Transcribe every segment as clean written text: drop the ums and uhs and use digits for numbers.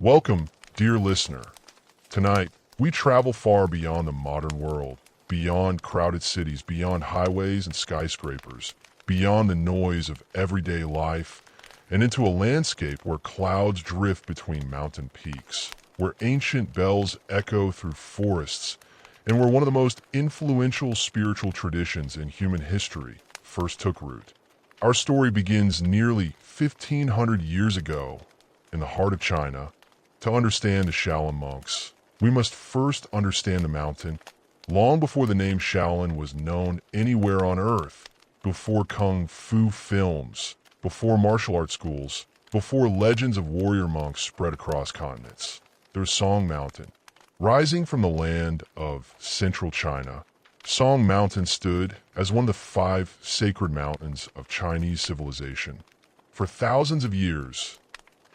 Welcome, dear listener. Tonight, we travel far beyond the modern world, beyond crowded cities, beyond highways and skyscrapers, beyond the noise of everyday life, and into a landscape where clouds drift between mountain peaks, where ancient bells echo through forests, and where one of the most influential spiritual traditions in human history first took root. Our story begins nearly 1,500 years ago in the heart of China. To understand the Shaolin Monks, we must first understand the mountain. Long before the name Shaolin was known anywhere on Earth, before kung fu films, before martial arts schools, before legends of warrior monks spread across continents, there's Song Mountain. Rising from the land of central China, Song Mountain stood as one of the 5 sacred mountains of Chinese civilization. For thousands of years,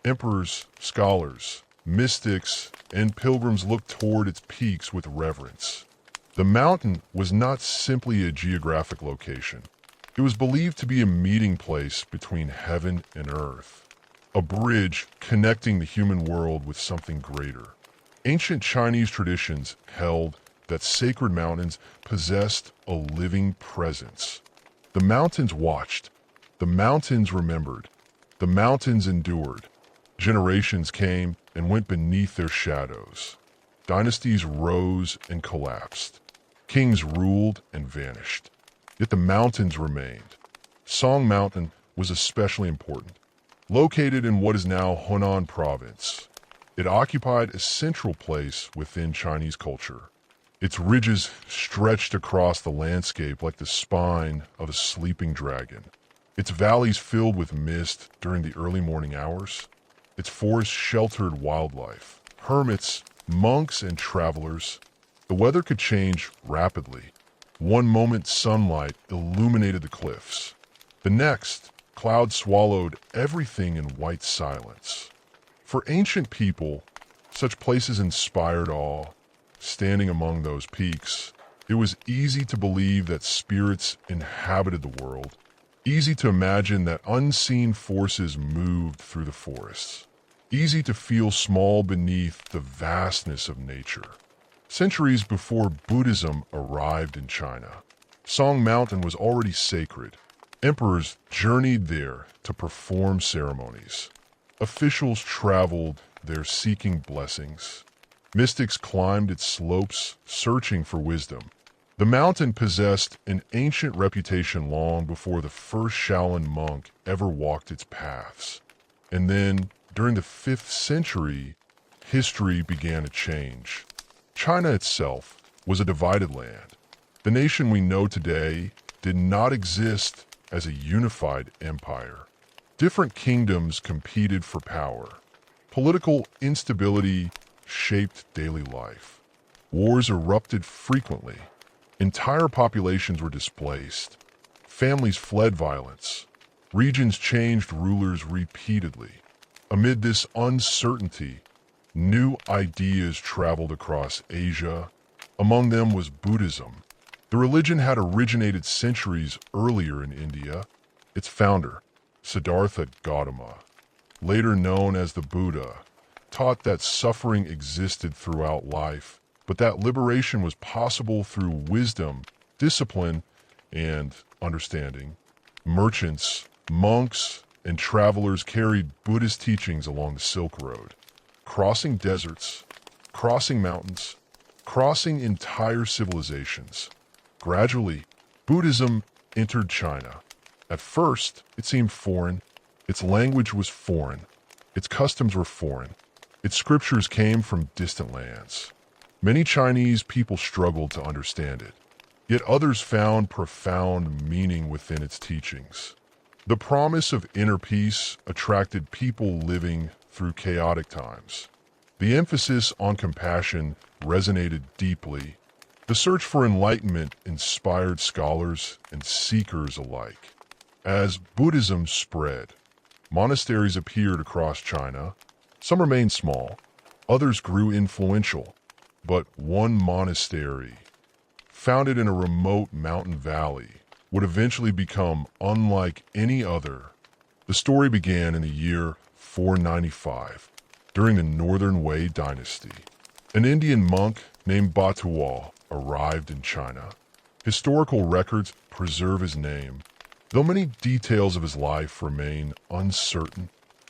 emperors, scholars, mystics, and pilgrims looked toward its peaks with reverence. The mountain was not simply a geographic location. It was believed to be a meeting place between heaven and earth, a bridge connecting the human world with something greater. Ancient Chinese traditions held that sacred mountains possessed a living presence. The mountains watched, the mountains remembered, the mountains endured. Generations came and went beneath their shadows. Dynasties rose and collapsed. Kings ruled and vanished. Yet the mountains remained. Song Mountain was especially important. Located in what is now Hunan Province, it occupied a central place within Chinese culture. Its ridges stretched across the landscape like the spine of a sleeping dragon. Its valleys filled with mist during the early morning hours. Its forests sheltered wildlife, hermits, monks, and travelers. The weather could change rapidly. One moment sunlight illuminated the cliffs. The next, clouds swallowed everything in white silence. For ancient people, such places inspired awe. Standing among those peaks, it was easy to believe that spirits inhabited the world. Easy to imagine that unseen forces moved through the forests. Easy to feel small beneath the vastness of nature. Centuries before Buddhism arrived in China, Song Mountain was already sacred. Emperors journeyed there to perform ceremonies. Officials traveled there seeking blessings. Mystics climbed its slopes, searching for wisdom. The mountain possessed an ancient reputation long before the first Shaolin monk ever walked its paths. And then, during the 5th century, history began to change. China itself was a divided land. The nation we know today did not exist as a unified empire. Different kingdoms competed for power. Political instability shaped daily life. Wars erupted frequently. Entire populations were displaced. Families fled violence. Regions changed rulers repeatedly. Amid this uncertainty, new ideas traveled across Asia. Among them was Buddhism. The religion had originated centuries earlier in India. Its founder, Siddhartha Gautama, later known as the Buddha, taught that suffering existed throughout life, but that liberation was possible through wisdom, discipline, and understanding. Merchants, monks, and travelers carried Buddhist teachings along the Silk Road, crossing deserts, crossing mountains, crossing entire civilizations. Gradually, Buddhism entered China. At first, it seemed foreign. Its language was foreign. Its customs were foreign. Its scriptures came from distant lands. Many Chinese people struggled to understand it, yet others found profound meaning within its teachings. The promise of inner peace attracted people living through chaotic times. The emphasis on compassion resonated deeply. The search for enlightenment inspired scholars and seekers alike. As Buddhism spread, monasteries appeared across China. Some remained small, others grew influential. But one monastery, founded in a remote mountain valley, would eventually become unlike any other. The story began in the year 495, during the Northern Wei dynasty. An Indian monk named Batuo arrived in China. Historical records preserve his name, though many details of his life remain uncertain.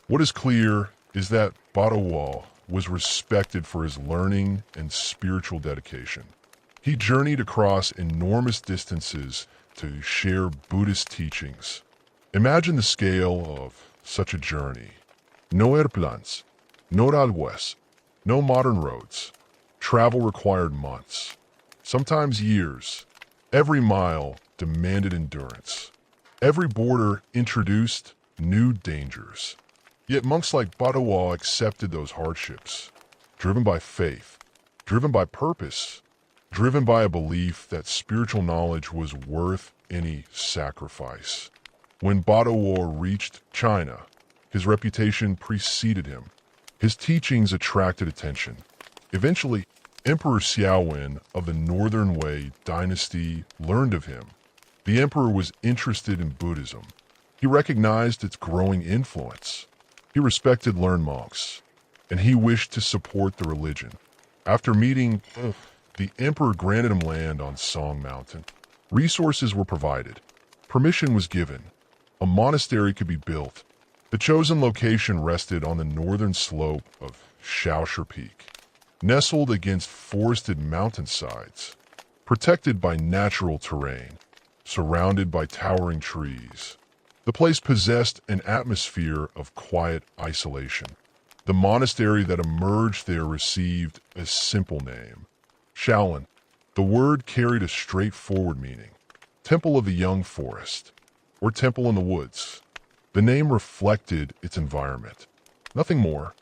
What is clear is that Batuo was respected for his learning and spiritual dedication. He journeyed across enormous distances to share Buddhist teachings. Imagine the scale of such a journey. No airplanes, no railways, no modern roads. Travel required months, sometimes years. Every mile demanded endurance. Every border introduced new dangers. Yet monks like Batuo accepted those hardships, driven by faith, driven by purpose, driven by a belief that spiritual knowledge was worth any sacrifice. When Batuo reached China, his reputation preceded him. His teachings attracted attention. Eventually, Emperor Xiaolin of the Northern Wei dynasty learned of him. The emperor was interested in Buddhism. He recognized its growing influence. He respected learned monks, and he wished to support the religion. After meeting, the emperor granted him land on Song Mountain. Resources were provided. Permission was given. A monastery could be built. The chosen location rested on the northern slope of Shaoshi Peak, nestled against forested mountainsides, protected by natural terrain, surrounded by towering trees. The place possessed an atmosphere of quiet isolation. The monastery that emerged there received a simple name, Shaolin. The word carried a straightforward meaning, Temple of the Young Forest, or Temple in the Woods. The name reflected its environment. Nothing more,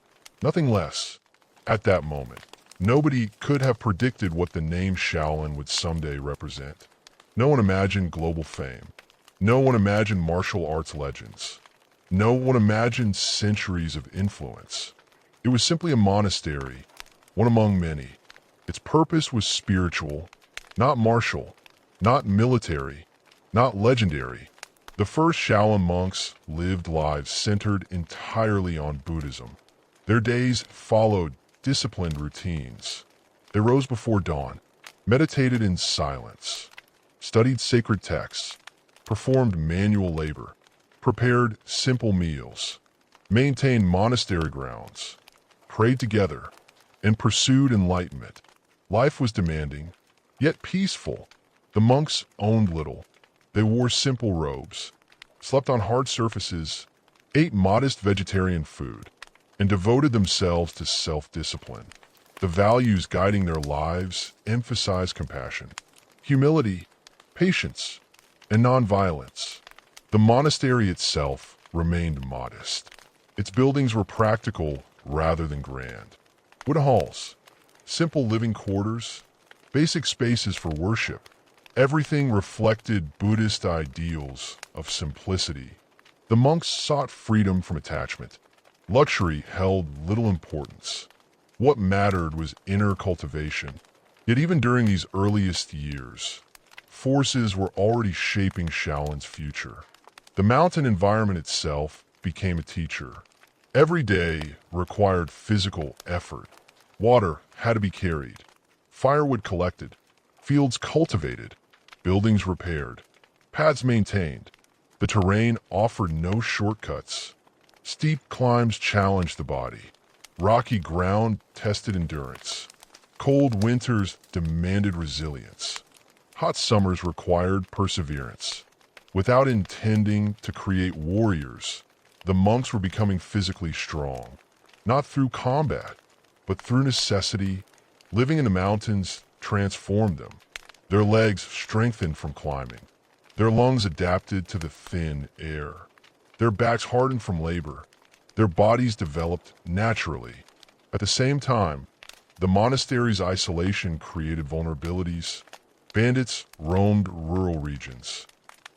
nothing less. At that moment, nobody could have predicted what the name Shaolin would someday represent. No one imagined global fame. No one imagined martial arts legends. No one imagined centuries of influence. It was simply a monastery, one among many. Its purpose was spiritual, not martial, not military, not legendary. The first Shaolin monks lived lives centered entirely on Buddhism. Their days followed disciplined routines. They rose before dawn, meditated in silence, studied sacred texts, performed manual labor, prepared simple meals, maintained monastery grounds, prayed together, and pursued enlightenment. Life was demanding, yet peaceful. The monks owned little. They wore simple robes, slept on hard surfaces, ate modest vegetarian food, and devoted themselves to self-discipline. The values guiding their lives emphasized compassion, humility, patience, and nonviolence. The monastery itself remained modest. Its buildings were practical rather than grand. Wood halls, simple living quarters, basic spaces for worship. Everything reflected Buddhist ideals of simplicity. The monks sought freedom from attachment. Luxury held little importance. What mattered was inner cultivation. Yet even during these earliest years, forces were already shaping Shaolin's future. The mountain environment itself became a teacher. Every day required physical effort. Water had to be carried, firewood collected, fields cultivated, buildings repaired, paths maintained. The terrain offered no shortcuts. Steep climbs challenged the body. Rocky ground tested endurance. Cold winters demanded resilience. Hot summers required perseverance. Without intending to create warriors, the monks were becoming physically strong, not through combat, but through necessity. Living in the mountains transformed them. Their legs strengthened from climbing. Their lungs adapted to the thin air. Their backs hardened from labor. Their bodies developed naturally. At the same time, the monastery's isolation created vulnerabilities. Bandits roamed rural regions.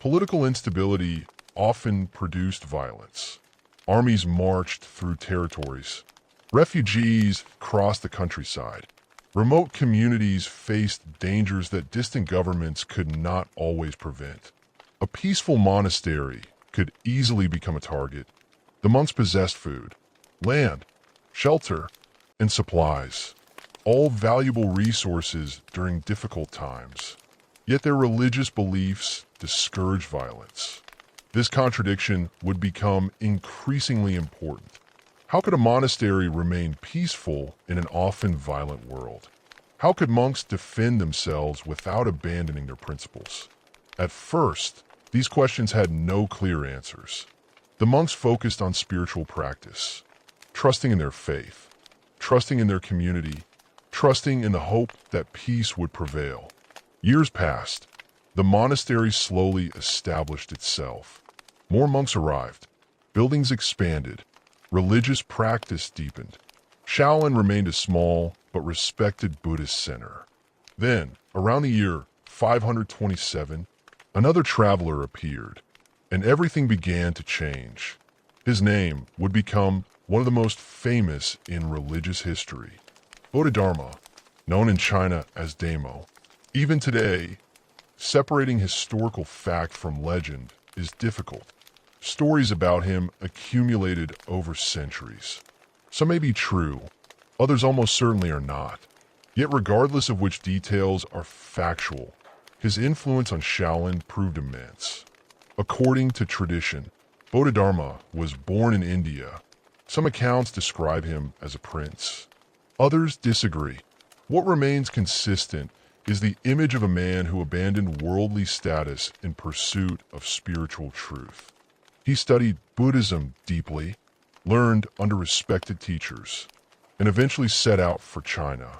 Political instability often produced violence. Armies marched through territories. Refugees crossed the countryside. Remote communities faced dangers that distant governments could not always prevent. A peaceful monastery could easily become a target. The monks possessed food, land, shelter, and supplies, all valuable resources during difficult times. Yet their religious beliefs discourage violence. This contradiction would become increasingly important. How could a monastery remain peaceful in an often violent world? How could monks defend themselves without abandoning their principles? At first, these questions had no clear answers. The monks focused on spiritual practice, trusting in their faith, trusting in their community, trusting in the hope that peace would prevail. Years passed. The monastery slowly established itself. More monks arrived. Buildings expanded. Religious practice deepened. Shaolin remained a small but respected Buddhist center. Then, around the year 527, another traveler appeared, and everything began to change. His name would become one of the most famous in religious history. Bodhidharma, known in China as Damo. Even today, separating historical fact from legend is difficult. Stories about him accumulated over centuries. Some may be true, others almost certainly are not. Yet regardless of which details are factual, his influence on Shaolin proved immense. According to tradition, Bodhidharma was born in India. Some accounts describe him as a prince. Others disagree. What remains consistent is the image of a man who abandoned worldly status in pursuit of spiritual truth. He studied Buddhism deeply, learned under respected teachers, and eventually set out for China.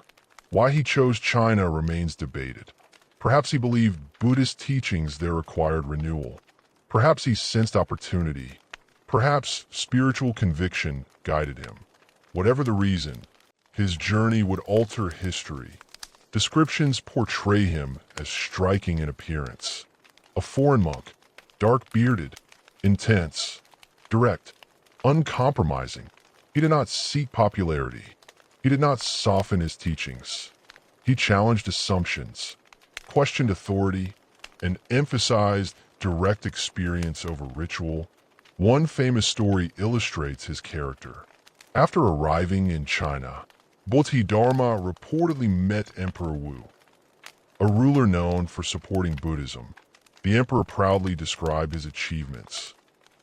Why he chose China remains debated. Perhaps he believed Buddhist teachings there required renewal. Perhaps he sensed opportunity. Perhaps spiritual conviction guided him. Whatever the reason, his journey would alter history. Descriptions portray him as striking in appearance. A foreign monk, dark-bearded, intense, direct, uncompromising. He did not seek popularity. He did not soften his teachings. He challenged assumptions, questioned authority, and emphasized direct experience over ritual. One famous story illustrates his character. After arriving in China, Bodhidharma reportedly met Emperor Wu, a ruler known for supporting Buddhism. The emperor proudly described his achievements.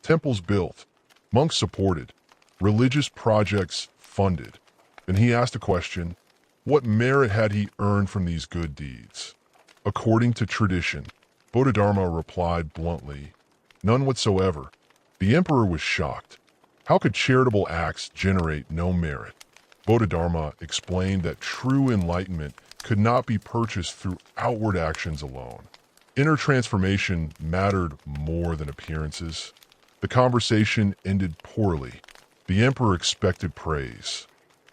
Temples built, monks supported, religious projects funded. Then he asked a question: what merit had he earned from these good deeds? According to tradition, Bodhidharma replied bluntly, "None whatsoever." The emperor was shocked. How could charitable acts generate no merit? Bodhidharma explained that true enlightenment could not be purchased through outward actions alone. Inner transformation mattered more than appearances. The conversation ended poorly. The emperor expected praise.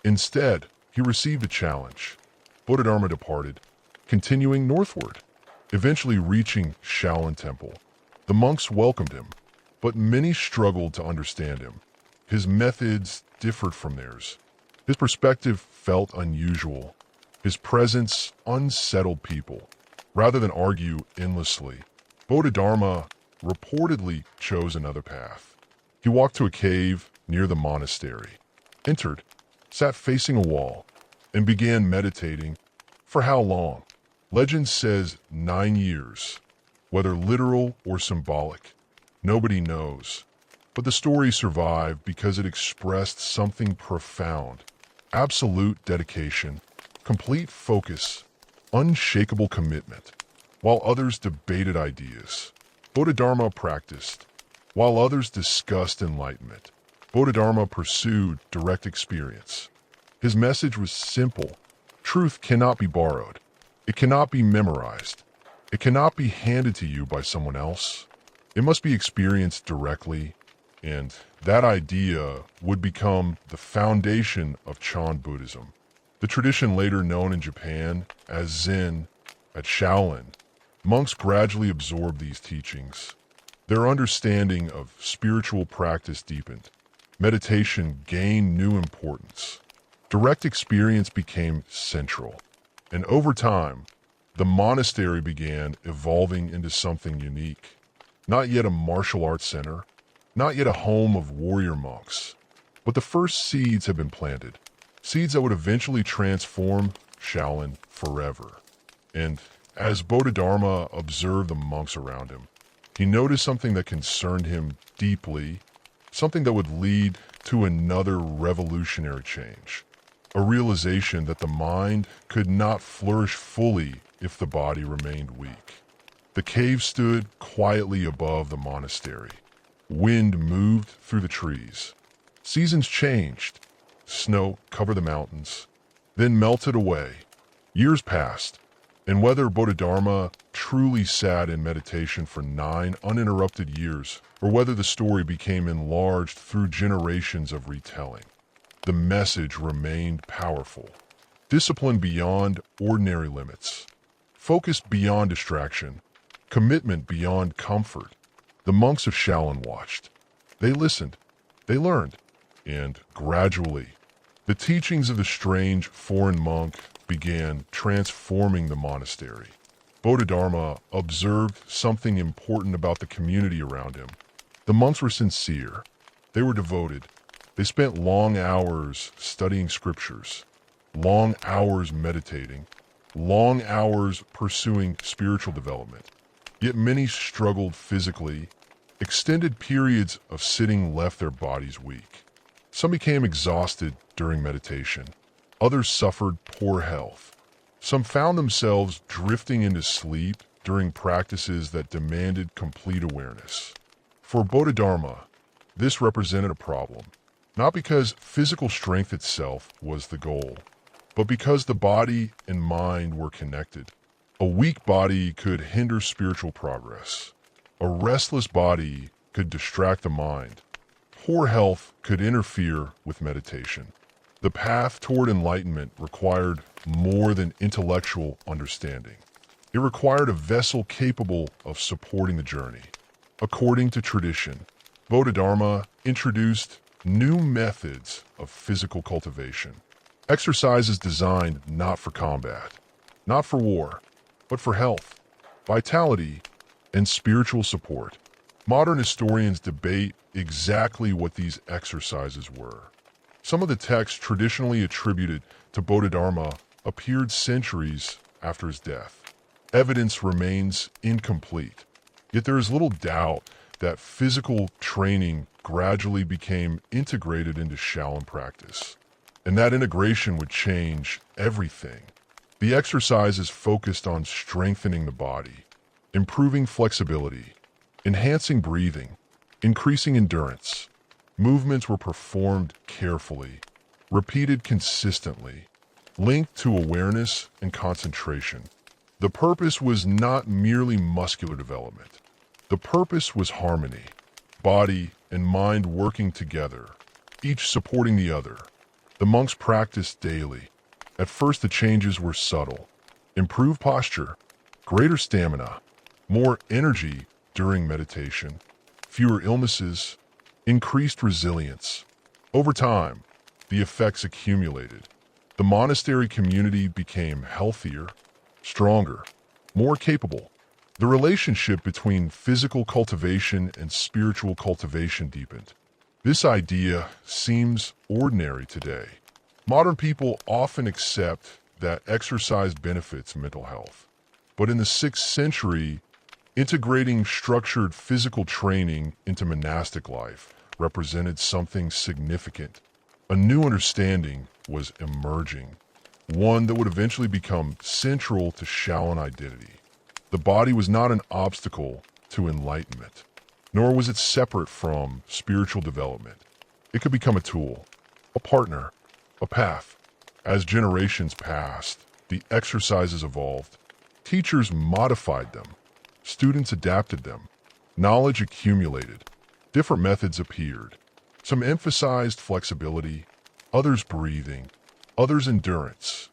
Instead, he received a challenge. Bodhidharma departed, continuing northward, eventually reaching Shaolin Temple. The monks welcomed him, but many struggled to understand him. His methods differed from theirs. His perspective felt unusual. His presence unsettled people. Rather than argue endlessly, Bodhidharma reportedly chose another path. He walked to a cave near the monastery, entered, sat facing a wall, and began meditating. For how long? Legend says 9 years. Whether literal or symbolic, nobody knows. But the story survived because it expressed something profound. Absolute dedication, complete focus, unshakable commitment. While others debated ideas, Bodhidharma practiced. While others discussed enlightenment, Bodhidharma pursued direct experience. His message was simple. Truth cannot be borrowed. It cannot be memorized. It cannot be handed to you by someone else. It must be experienced directly, and that idea would become the foundation of Chan Buddhism. The tradition later known in Japan as Zen, at Shaolin, monks gradually absorbed these teachings. Their understanding of spiritual practice deepened. Meditation gained new importance. Direct experience became central. And over time, the monastery began evolving into something unique. Not yet a martial arts center, not yet a home of warrior monks, But the first seeds had been planted, seeds that would eventually transform Shaolin forever. And as Bodhidharma observed the monks around him, he noticed something that concerned him deeply, something that would lead to another revolutionary change. A realization that the mind could not flourish fully if the body remained weak. The cave stood quietly above the monastery. Wind moved through the trees. Seasons changed. Snow covered the mountains, then melted away. Years passed, and whether Bodhidharma truly sat in meditation for 9 uninterrupted years, or whether the story became enlarged through generations of retelling, the message remained powerful. Discipline beyond ordinary limits. Focus beyond distraction. Commitment beyond comfort. The monks of Shaolin watched. They listened. They learned. And gradually, the teachings of the strange foreign monk began transforming the monastery. Bodhidharma observed something important about the community around him. The monks were sincere. They were devoted. They spent long hours studying scriptures, long hours meditating, long hours pursuing spiritual development. Yet many struggled physically. Extended periods of sitting left their bodies weak. Some became exhausted during meditation. Others suffered poor health. Some found themselves drifting into sleep during practices that demanded complete awareness. For Bodhidharma, this represented a problem. Not because physical strength itself was the goal, but because the body and mind were connected. A weak body could hinder spiritual progress. A restless body could distract the mind. Poor health could interfere with meditation. The path toward enlightenment required more than intellectual understanding. It required a vessel capable of supporting the journey. According to tradition, Bodhidharma introduced new methods of physical cultivation. Exercises designed not for combat, not for war, but for health, vitality, and spiritual support. Modern historians debate exactly what these exercises were. Some of the texts traditionally attributed to Bodhidharma appeared centuries after his death. Evidence remains incomplete, yet there is little doubt that physical training gradually became integrated into Shaolin practice, and that integration would change everything. The exercises focused on strengthening the body, improving flexibility, enhancing breathing, increasing endurance. Movements were performed carefully, repeated consistently, linked to awareness and concentration. The purpose was not merely muscular development. The purpose was harmony, body and mind working together, each supporting the other. The monks practiced daily. At first the changes were subtle. Improved posture, greater stamina, more energy during meditation, fewer illnesses, increased resilience. Over time, the effects accumulated. The monastery community became healthier, stronger, more capable. The relationship between physical cultivation and spiritual cultivation deepened. This idea seems ordinary today. Modern people often accept that exercise benefits mental health. But in the 6th century, integrating structured physical training into monastic life represented something significant. A new understanding was emerging, one that would eventually become central to Shaolin identity. The body was not an obstacle to enlightenment, nor was it separate from spiritual development. It could become a tool, a partner, a path. As generations passed, the exercises evolved. Teachers modified them. Students adapted them. Knowledge accumulated. Different methods appeared. Some emphasized flexibility, others breathing, others endurance.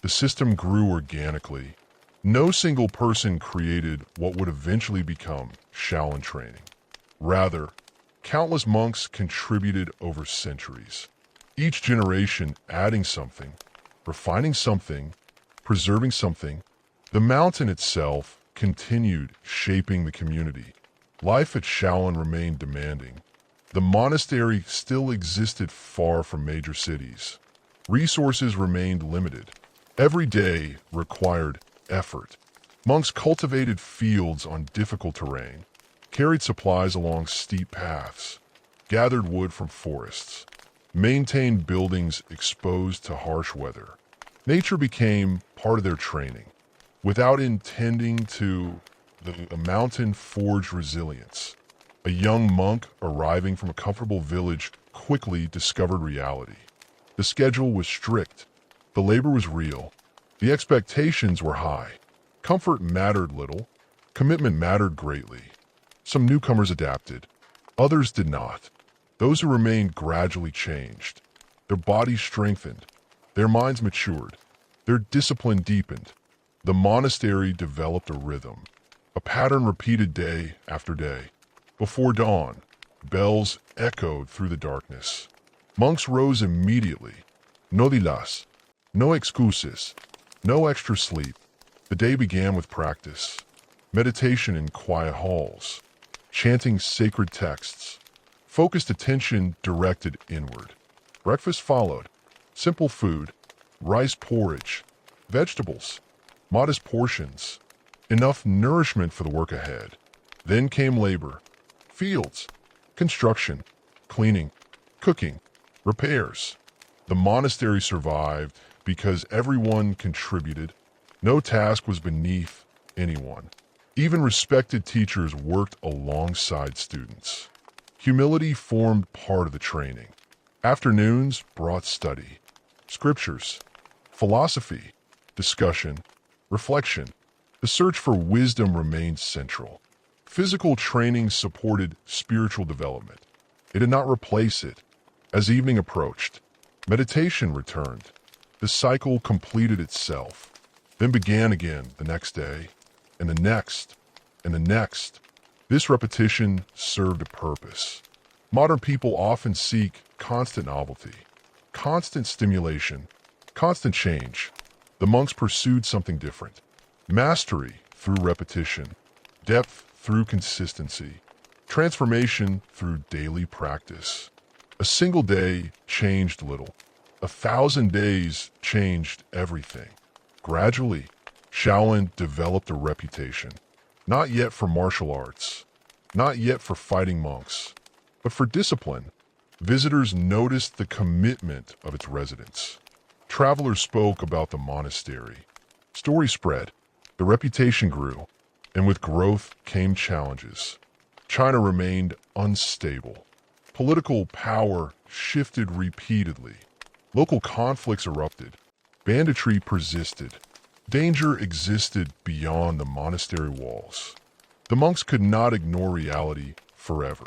The system grew organically. No single person created what would eventually become Shaolin training. Rather, countless monks contributed over centuries. Each generation adding something, refining something, preserving something. The mountain itself continued shaping the community. Life at Shaolin remained demanding. The monastery still existed far from major cities. Resources remained limited. Every day required effort. Monks cultivated fields on difficult terrain, carried supplies along steep paths, gathered wood from forests, maintained buildings exposed to harsh weather. Nature became part of their training. Without intending to, the mountain forged resilience. A young monk arriving from a comfortable village quickly discovered reality. The schedule was strict. The labor was real. The expectations were high. Comfort mattered little. Commitment mattered greatly. Some newcomers adapted. Others did not. Those who remained gradually changed. Their bodies strengthened. Their minds matured. Their discipline deepened. The monastery developed a rhythm, a pattern repeated day after day. Before dawn, bells echoed through the darkness. Monks rose immediately. No dilas, no excuses, no extra sleep. The day began with practice, meditation in quiet halls, chanting sacred texts, focused attention directed inward. Breakfast followed. Simple food, rice porridge, vegetables, modest portions, enough nourishment for the work ahead. Then came labor, fields, construction, cleaning, cooking, repairs. The monastery survived because everyone contributed. No task was beneath anyone. Even respected teachers worked alongside students. Humility formed part of the training. Afternoons brought study, scriptures, philosophy, discussion, reflection. The search for wisdom remained central. Physical training supported spiritual development. It did not replace it. As evening approached, meditation returned. The cycle completed itself, then began again the next day, and the next, and the next. This repetition served a purpose. Modern people often seek constant novelty, constant stimulation, constant change. The monks pursued something different. Mastery through repetition, depth through consistency, transformation through daily practice. A single day changed little. 1,000 days changed everything. Gradually, Shaolin developed a reputation, not yet for martial arts, not yet for fighting monks, but for discipline. Visitors noticed the commitment of its residents. Travelers spoke about the monastery. Stories spread, the reputation grew, and with growth came challenges. China remained unstable. Political power shifted repeatedly. Local conflicts erupted. Banditry persisted. Danger existed beyond the monastery walls. The monks could not ignore reality forever.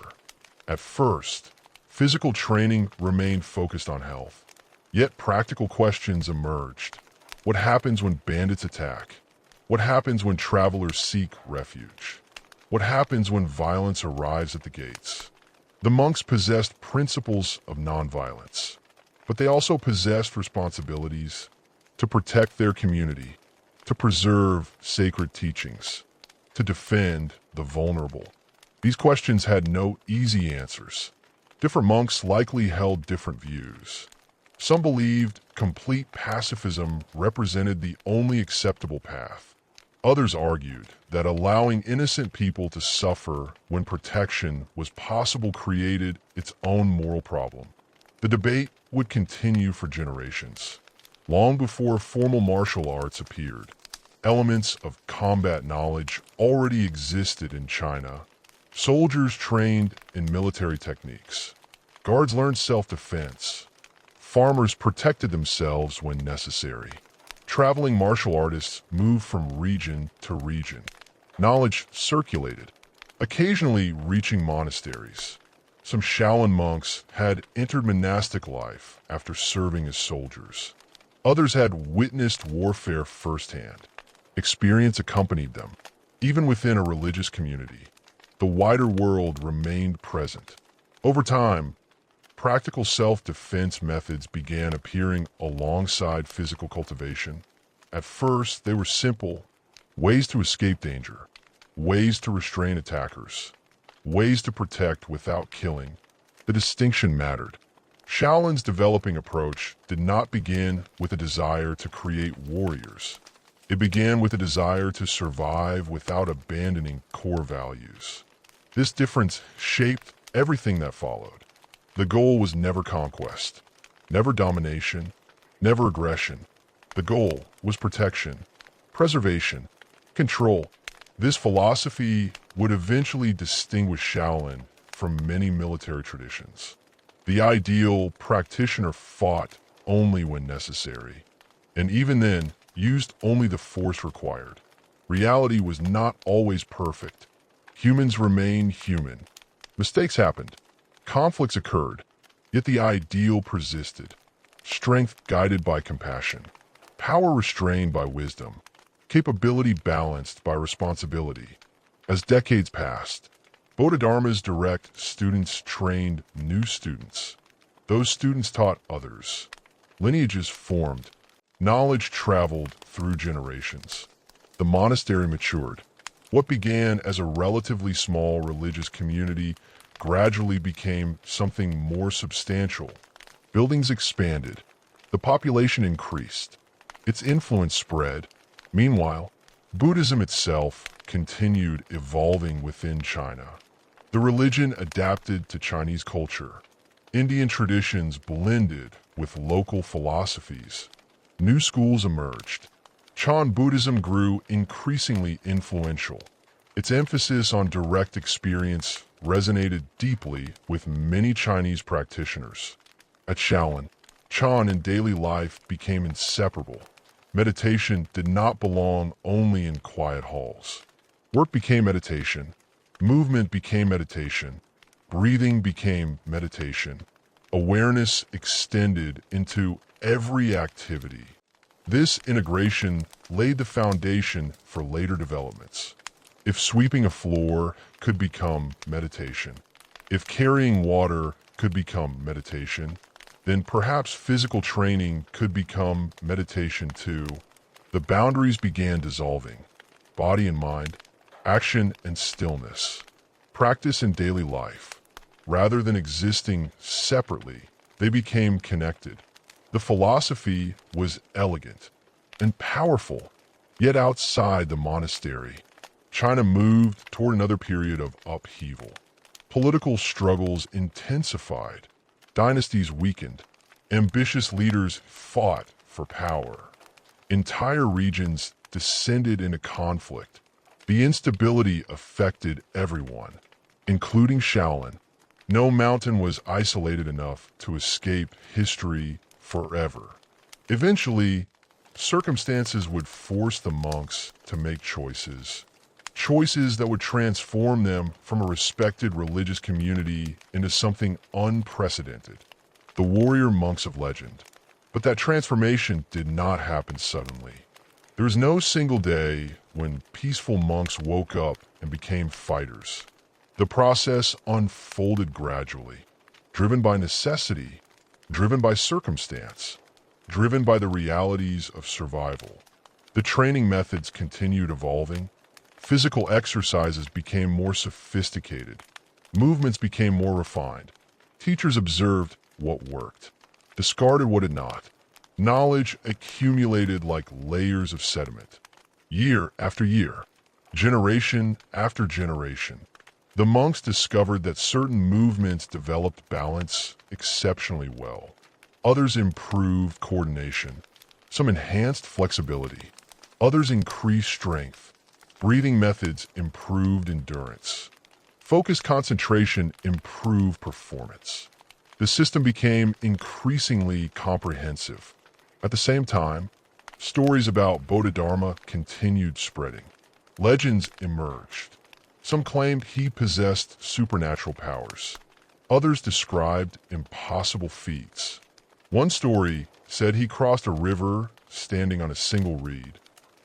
At first, physical training remained focused on health. Yet practical questions emerged. What happens when bandits attack? What happens when travelers seek refuge? What happens when violence arrives at the gates? The monks possessed principles of nonviolence, but they also possessed responsibilities to protect their community, to preserve sacred teachings, to defend the vulnerable. These questions had no easy answers. Different monks likely held different views. Some believed complete pacifism represented the only acceptable path. Others argued that allowing innocent people to suffer when protection was possible created its own moral problem. The debate would continue for generations. Long before formal martial arts appeared, elements of combat knowledge already existed in China. Soldiers trained in military techniques. Guards learned self-defense. Farmers protected themselves when necessary. Traveling martial artists moved from region to region. Knowledge circulated, occasionally reaching monasteries. Some Shaolin monks had entered monastic life after serving as soldiers. Others had witnessed warfare firsthand. Experience accompanied them, even within a religious community. The wider world remained present. Over time, practical self-defense methods began appearing alongside physical cultivation. At first, they were simple: ways to escape danger, ways to restrain attackers, ways to protect without killing. the distinction mattered. Shaolin's developing approach did not begin with a desire to create warriors. It began with a desire to survive without abandoning core values. This difference shaped everything that followed. The goal was never conquest, never domination, never aggression. The goal was protection, preservation, control. This philosophy would eventually distinguish Shaolin from many military traditions. The ideal practitioner fought only when necessary, and even then, used only the force required. Reality was not always perfect. Humans remain human. Mistakes happened. Conflicts occurred. Yet the ideal persisted. Strength guided by compassion. Power restrained by wisdom. Capability balanced by responsibility. As decades passed, Bodhidharma's direct students trained new students. Those students taught others. Lineages formed. Knowledge traveled through generations. The monastery matured. What began as a relatively small religious community gradually became something more substantial. Buildings expanded. The population increased. Its influence spread. Meanwhile, Buddhism itself continued evolving within China. The religion adapted to Chinese culture. Indian traditions blended with local philosophies. New schools emerged. Chan Buddhism grew increasingly influential. Its emphasis on direct experience resonated deeply with many Chinese practitioners. At Shaolin, Chan in daily life became inseparable. Meditation did not belong only in quiet halls. Work became meditation. Movement became meditation. Breathing became meditation. Awareness extended into every activity. This integration laid the foundation for later developments. If sweeping a floor could become meditation, if carrying water could become meditation, then perhaps physical training could become meditation too. The boundaries began dissolving. Body and mind, action and stillness. Practice in daily life. Rather than existing separately, they became connected. The philosophy was elegant and powerful, yet outside the monastery, China moved toward another period of upheaval. Political struggles intensified. Dynasties weakened. Ambitious leaders fought for power. Entire regions descended into conflict. The instability affected everyone, including Shaolin. No mountain was isolated enough to escape history forever. Eventually, circumstances would force the monks to make choices. Choices that would transform them from a respected religious community into something unprecedented. The warrior monks of legend. But that transformation did not happen suddenly. There was no single day when peaceful monks woke up and became fighters. The process unfolded gradually, driven by necessity, driven by circumstance, driven by the realities of survival. The training methods continued evolving. Physical exercises became more sophisticated. Movements became more refined. Teachers observed what worked, discarded what did not. Knowledge accumulated like layers of sediment. Year after year, generation after generation, the monks discovered that certain movements developed balance exceptionally well. Others improved coordination. Some enhanced flexibility. Others increased strength. Breathing methods improved endurance. Focused concentration improved performance. The system became increasingly comprehensive. At the same time, stories about Bodhidharma continued spreading. Legends emerged. Some claimed he possessed supernatural powers. Others described impossible feats. One story said he crossed a river standing on a single reed.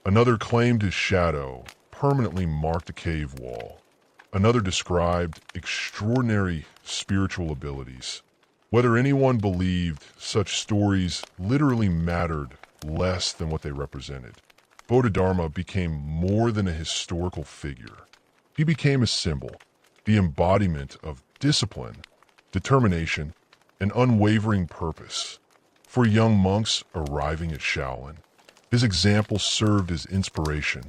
Another claimed his shadow permanently marked a cave wall. Another described extraordinary spiritual abilities. Whether anyone believed such stories literally mattered less than what they represented. Bodhidharma became more than a historical figure. He became a symbol, the embodiment of discipline, determination, and unwavering purpose. For young monks arriving at Shaolin, his example served as inspiration.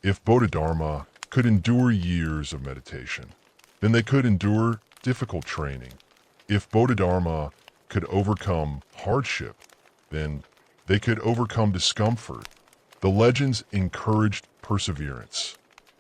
If Bodhidharma could endure years of meditation, then they could endure difficult training. If Bodhidharma could overcome hardship, then they could overcome discomfort. The legends encouraged perseverance,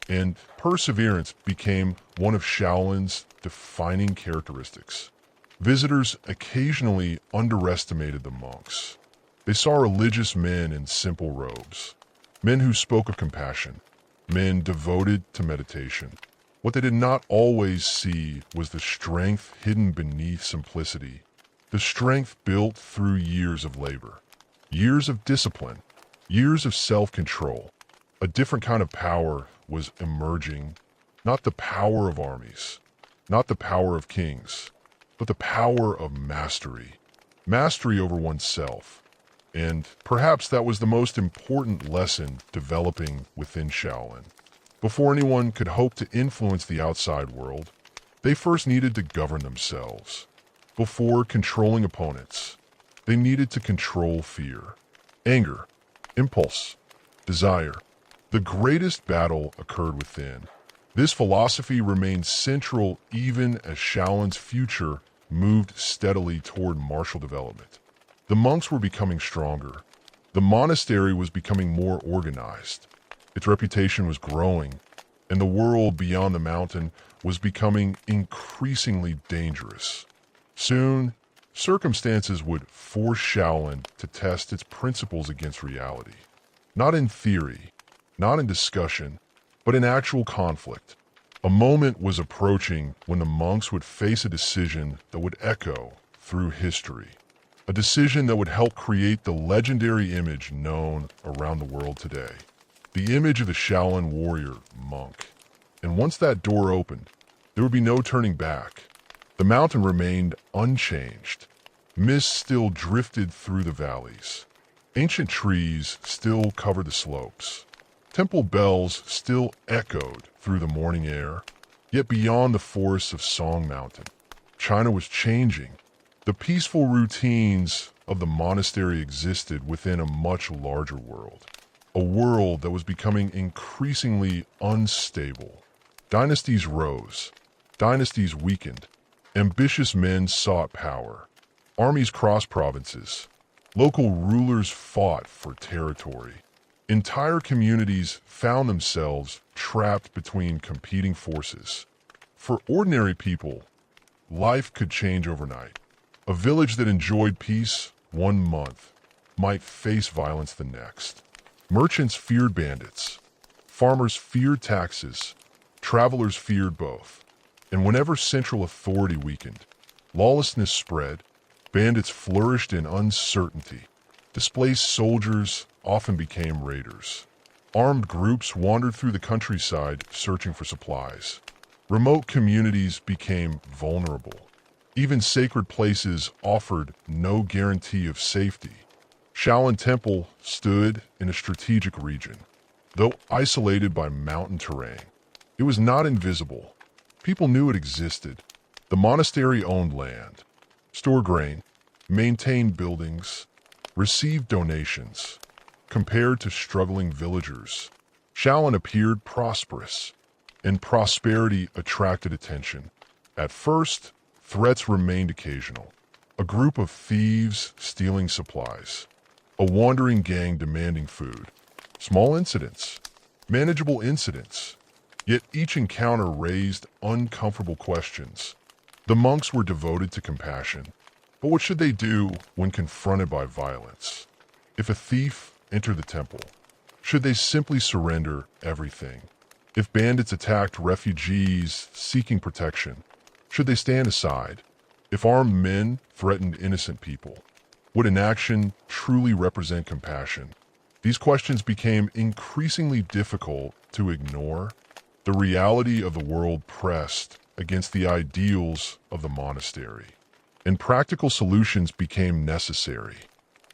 and perseverance became one of Shaolin's defining characteristics. Visitors occasionally underestimated the monks. They saw religious men in simple robes, men who spoke of compassion, men devoted to meditation. What they did not always see was the strength hidden beneath simplicity, the strength built through years of labor, years of discipline, years of self-control. A different kind of power was emerging, not the power of armies, not the power of kings, but the power of mastery, mastery over oneself. And perhaps that was the most important lesson developing within Shaolin. Before anyone could hope to influence the outside world, they first needed to govern themselves. Before controlling opponents, they needed to control fear, anger, impulse, desire. The greatest battle occurred within. This philosophy remained central even as Shaolin's future moved steadily toward martial development. The monks were becoming stronger. The monastery was becoming more organized. Its reputation was growing, and the world beyond the mountain was becoming increasingly dangerous. Soon, circumstances would force Shaolin to test its principles against reality. Not in theory, not in discussion, but in actual conflict. A moment was approaching when the monks would face a decision that would echo through history. A decision that would help create the legendary image known around the world today. The image of the Shaolin warrior monk. And once that door opened, there would be no turning back. The mountain remained unchanged. Mist still drifted through the valleys. Ancient trees still covered the slopes. Temple bells still echoed through the morning air. Yet beyond the forests of Song Mountain, China was changing. The peaceful routines of the monastery existed within a much larger world. A world that was becoming increasingly unstable. Dynasties rose. Dynasties weakened. Ambitious men sought power. Armies crossed provinces. Local rulers fought for territory. Entire communities found themselves trapped between competing forces. For ordinary people, life could change overnight. A village that enjoyed peace 1 month might face violence the next. Merchants feared bandits. Farmers feared taxes. Travelers feared both. And whenever central authority weakened, lawlessness spread. Bandits flourished in uncertainty. Displaced soldiers often became raiders. Armed groups wandered through the countryside searching for supplies. Remote communities became vulnerable. Even sacred places offered no guarantee of safety. Shaolin Temple stood in a strategic region. Though isolated by mountain terrain, it was not invisible. People knew it existed. The monastery owned land, stored grain, maintained buildings, received donations. Compared to struggling villagers, Shaolin appeared prosperous, and prosperity attracted attention. At first, threats remained occasional. A group of thieves stealing supplies. A wandering gang demanding food. Small incidents. Manageable incidents. Yet each encounter raised uncomfortable questions. The monks were devoted to compassion. But what should they do when confronted by violence? If a thief entered the temple, should they simply surrender everything? If bandits attacked refugees seeking protection, should they stand aside? If armed men threatened innocent people, would inaction truly represent compassion? These questions became increasingly difficult to ignore. The reality of the world pressed against the ideals of the monastery, and practical solutions became necessary.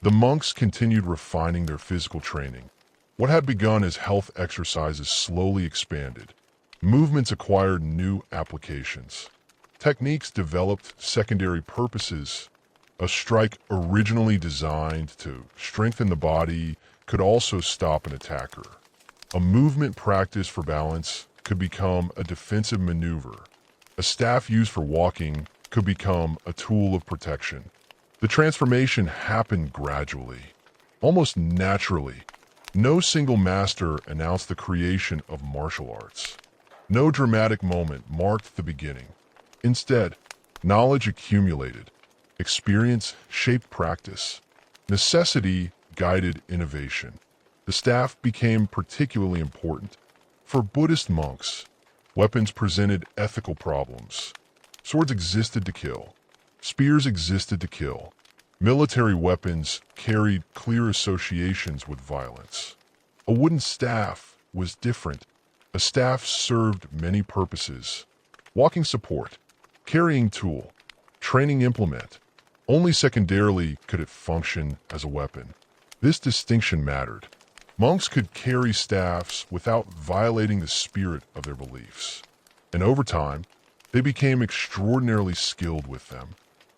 The monks continued refining their physical training. What had begun as health exercises slowly expanded. Movements acquired new applications. Techniques developed secondary purposes. A strike originally designed to strengthen the body could also stop an attacker. A movement practice for balance could become a defensive maneuver. A staff used for walking could become a tool of protection. The transformation happened gradually, almost naturally. No single master announced the creation of martial arts. No dramatic moment marked the beginning. Instead, knowledge accumulated. Experience shaped practice. Necessity guided innovation. The staff became particularly important. For Buddhist monks, weapons presented ethical problems. Swords existed to kill. Spears existed to kill. Military weapons carried clear associations with violence. A wooden staff was different. A staff served many purposes. Walking support, carrying tool, training implement. Only secondarily could it function as a weapon. This distinction mattered. Monks could carry staffs without violating the spirit of their beliefs. And over time, they became extraordinarily skilled with them.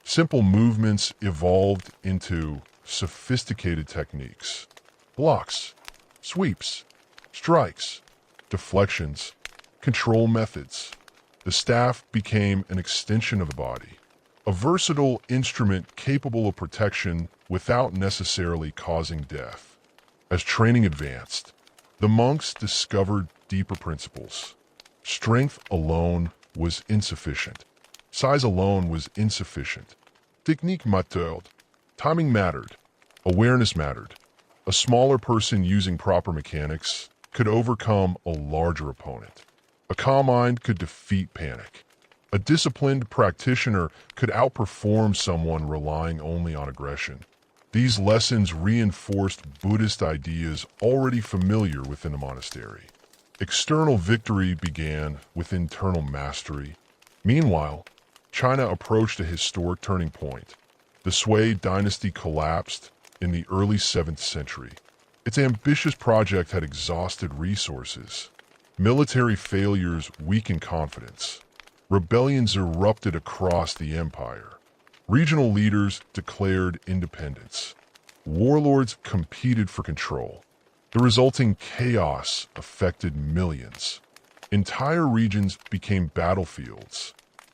Simple movements evolved into sophisticated techniques. Blocks, sweeps, strikes, deflections, control methods. The staff became an extension of the body, a versatile instrument capable of protection without necessarily causing death. As training advanced, the monks discovered deeper principles. Strength alone was insufficient. Size alone was insufficient. Technique mattered. Timing mattered. Awareness mattered. A smaller person using proper mechanics could overcome a larger opponent. A calm mind could defeat panic. A disciplined practitioner could outperform someone relying only on aggression. These lessons reinforced Buddhist ideas already familiar within the monastery. External victory began with internal mastery. Meanwhile, China approached a historic turning point. The Sui dynasty collapsed in the early 7th century. Its ambitious project had exhausted resources. Military failures weakened confidence. Rebellions erupted across the empire. Regional leaders declared independence. Warlords competed for control. The resulting chaos affected millions. Entire regions became battlefields.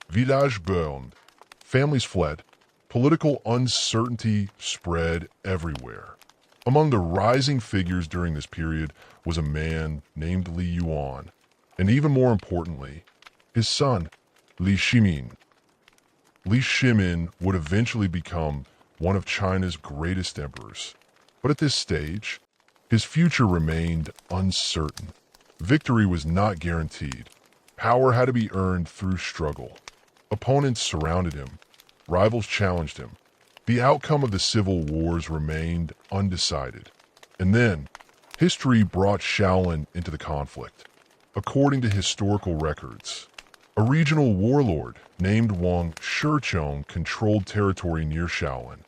Villages burned. Families fled. Political uncertainty spread everywhere. Among the rising figures during this period was a man named Li Yuan, and even more importantly, his son, Li Shimin. Li Shimin would eventually become one of China's greatest emperors. But at this stage, his future remained uncertain. Victory was not guaranteed. Power had to be earned through struggle. Opponents surrounded him. Rivals challenged him. The outcome of the civil wars remained undecided. And then, history brought Shaolin into the conflict. According to historical records, a regional warlord named Wang Shichong controlled territory near Shaolin.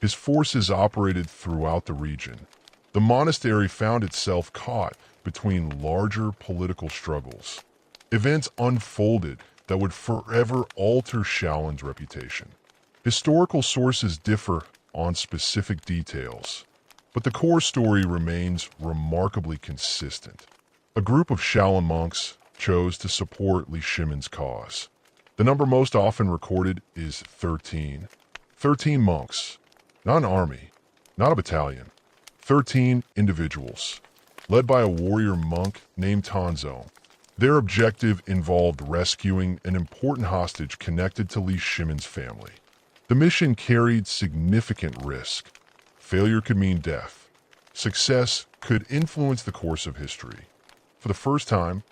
His forces operated throughout the region. The monastery found itself caught between larger political struggles. Events unfolded that would forever alter Shaolin's reputation. Historical sources differ on specific details, but the core story remains remarkably consistent. A group of Shaolin monks chose to support Li Shimin's cause. The number most often recorded is 13. 13 monks, not an army, not a battalion. 13 individuals, led by a warrior monk named Tanzo. Their objective involved rescuing an important hostage connected to Li Shimin's family. The mission carried significant risk. Failure could mean death. Success could influence the course of history. For the first time,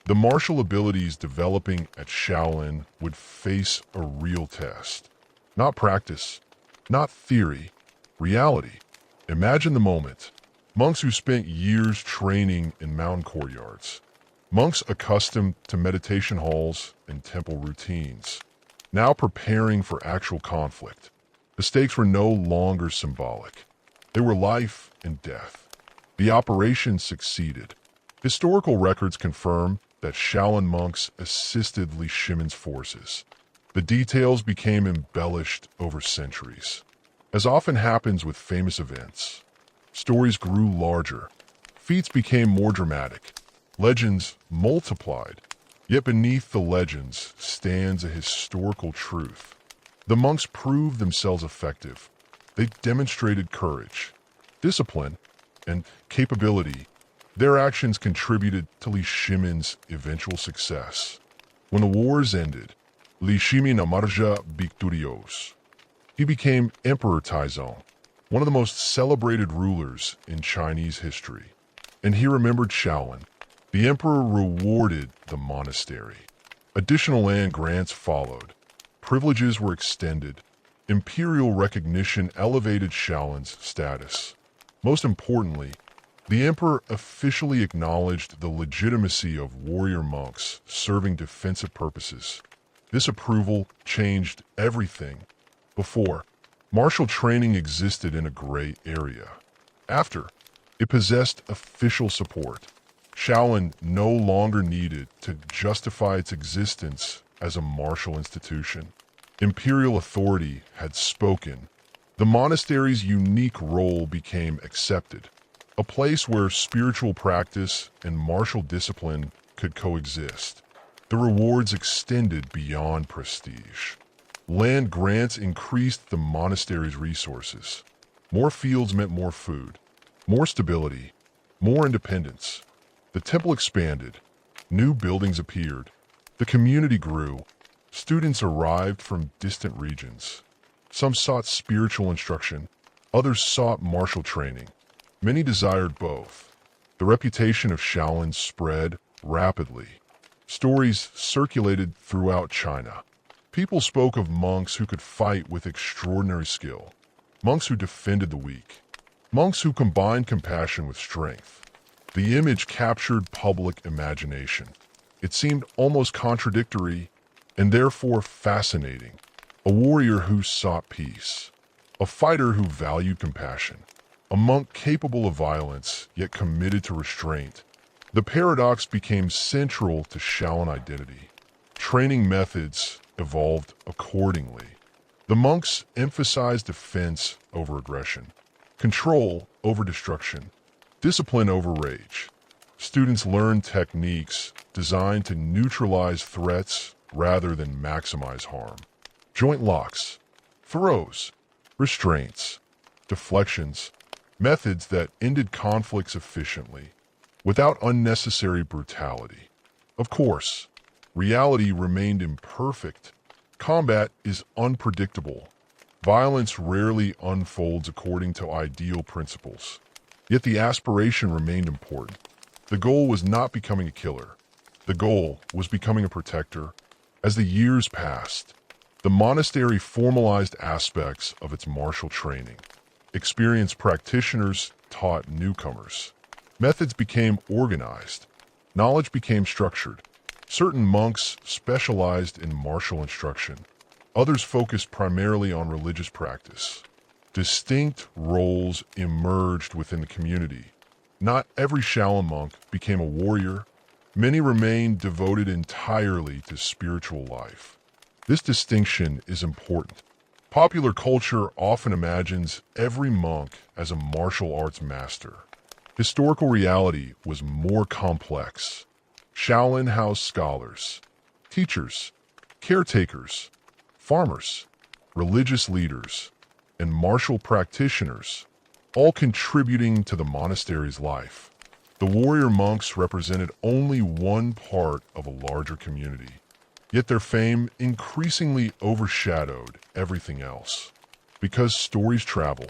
the martial abilities developing at Shaolin would face a real test. Not practice, not theory, reality. Imagine the moment. Monks who spent years training in mountain courtyards. Monks accustomed to meditation halls and temple routines. Now preparing for actual conflict. The stakes were no longer symbolic. They were life and death. The operation succeeded. Historical records confirm that Shaolin monks assisted Li Shimin's forces. The details became embellished over centuries. As often happens with famous events, stories grew larger, feats became more dramatic, legends multiplied. Yet beneath the legends stands a historical truth. The monks proved themselves effective. They demonstrated courage, discipline, and capability. Their actions contributed to Li Shimin's eventual success. When the wars ended, Li Shimin emergea victorious. He became Emperor Taizong, one of the most celebrated rulers in Chinese history. And he remembered Shaolin. The emperor rewarded the monastery. Additional land grants followed. Privileges were extended. Imperial recognition elevated Shaolin's status. Most importantly, the emperor officially acknowledged the legitimacy of warrior monks serving defensive purposes. This approval changed everything. Before, martial training existed in a gray area. After, it possessed official support. Shaolin no longer needed to justify its existence as a martial institution. Imperial authority had spoken. The monastery's unique role became accepted, a place where spiritual practice and martial discipline could coexist. The rewards extended beyond prestige. Land grants increased the monastery's resources. More fields meant more food, more stability, more independence. The temple expanded. New buildings appeared. The community grew. Students arrived from distant regions. Some sought spiritual instruction. Others sought martial training. Many desired both. The reputation of Shaolin spread rapidly. Stories circulated throughout China. People spoke of monks who could fight with extraordinary skill, monks who defended the weak, monks who combined compassion with strength. The image captured public imagination. It seemed almost contradictory and therefore fascinating. A warrior who sought peace, a fighter who valued compassion, a monk capable of violence yet committed to restraint. The paradox became central to Shaolin identity. Training methods evolved accordingly. The monks emphasized defense over aggression, control over destruction, discipline over rage. Students learned techniques designed to neutralize threats rather than maximize harm. Joint locks, throws, restraints, deflections, methods that ended conflicts efficiently, without unnecessary brutality. Of course, reality remained imperfect. Combat is unpredictable. Violence rarely unfolds according to ideal principles. Yet the aspiration remained important. The goal was not becoming a killer. The goal was becoming a protector. As the years passed, the monastery formalized aspects of its martial training. Experienced practitioners taught newcomers. Methods became organized. Knowledge became structured. Certain monks specialized in martial instruction. Others focused primarily on religious practice. Distinct roles emerged within the community. Not every Shaolin monk became a warrior. Many remained devoted entirely to spiritual life. This distinction is important. Popular culture often imagines every monk as a martial arts master. Historical reality was more complex. Shaolin housed scholars, teachers, caretakers, farmers, religious leaders, and martial practitioners, all contributing to the monastery's life. The warrior monks represented only one part of a larger community, yet their fame increasingly overshadowed everything else. Because stories travel,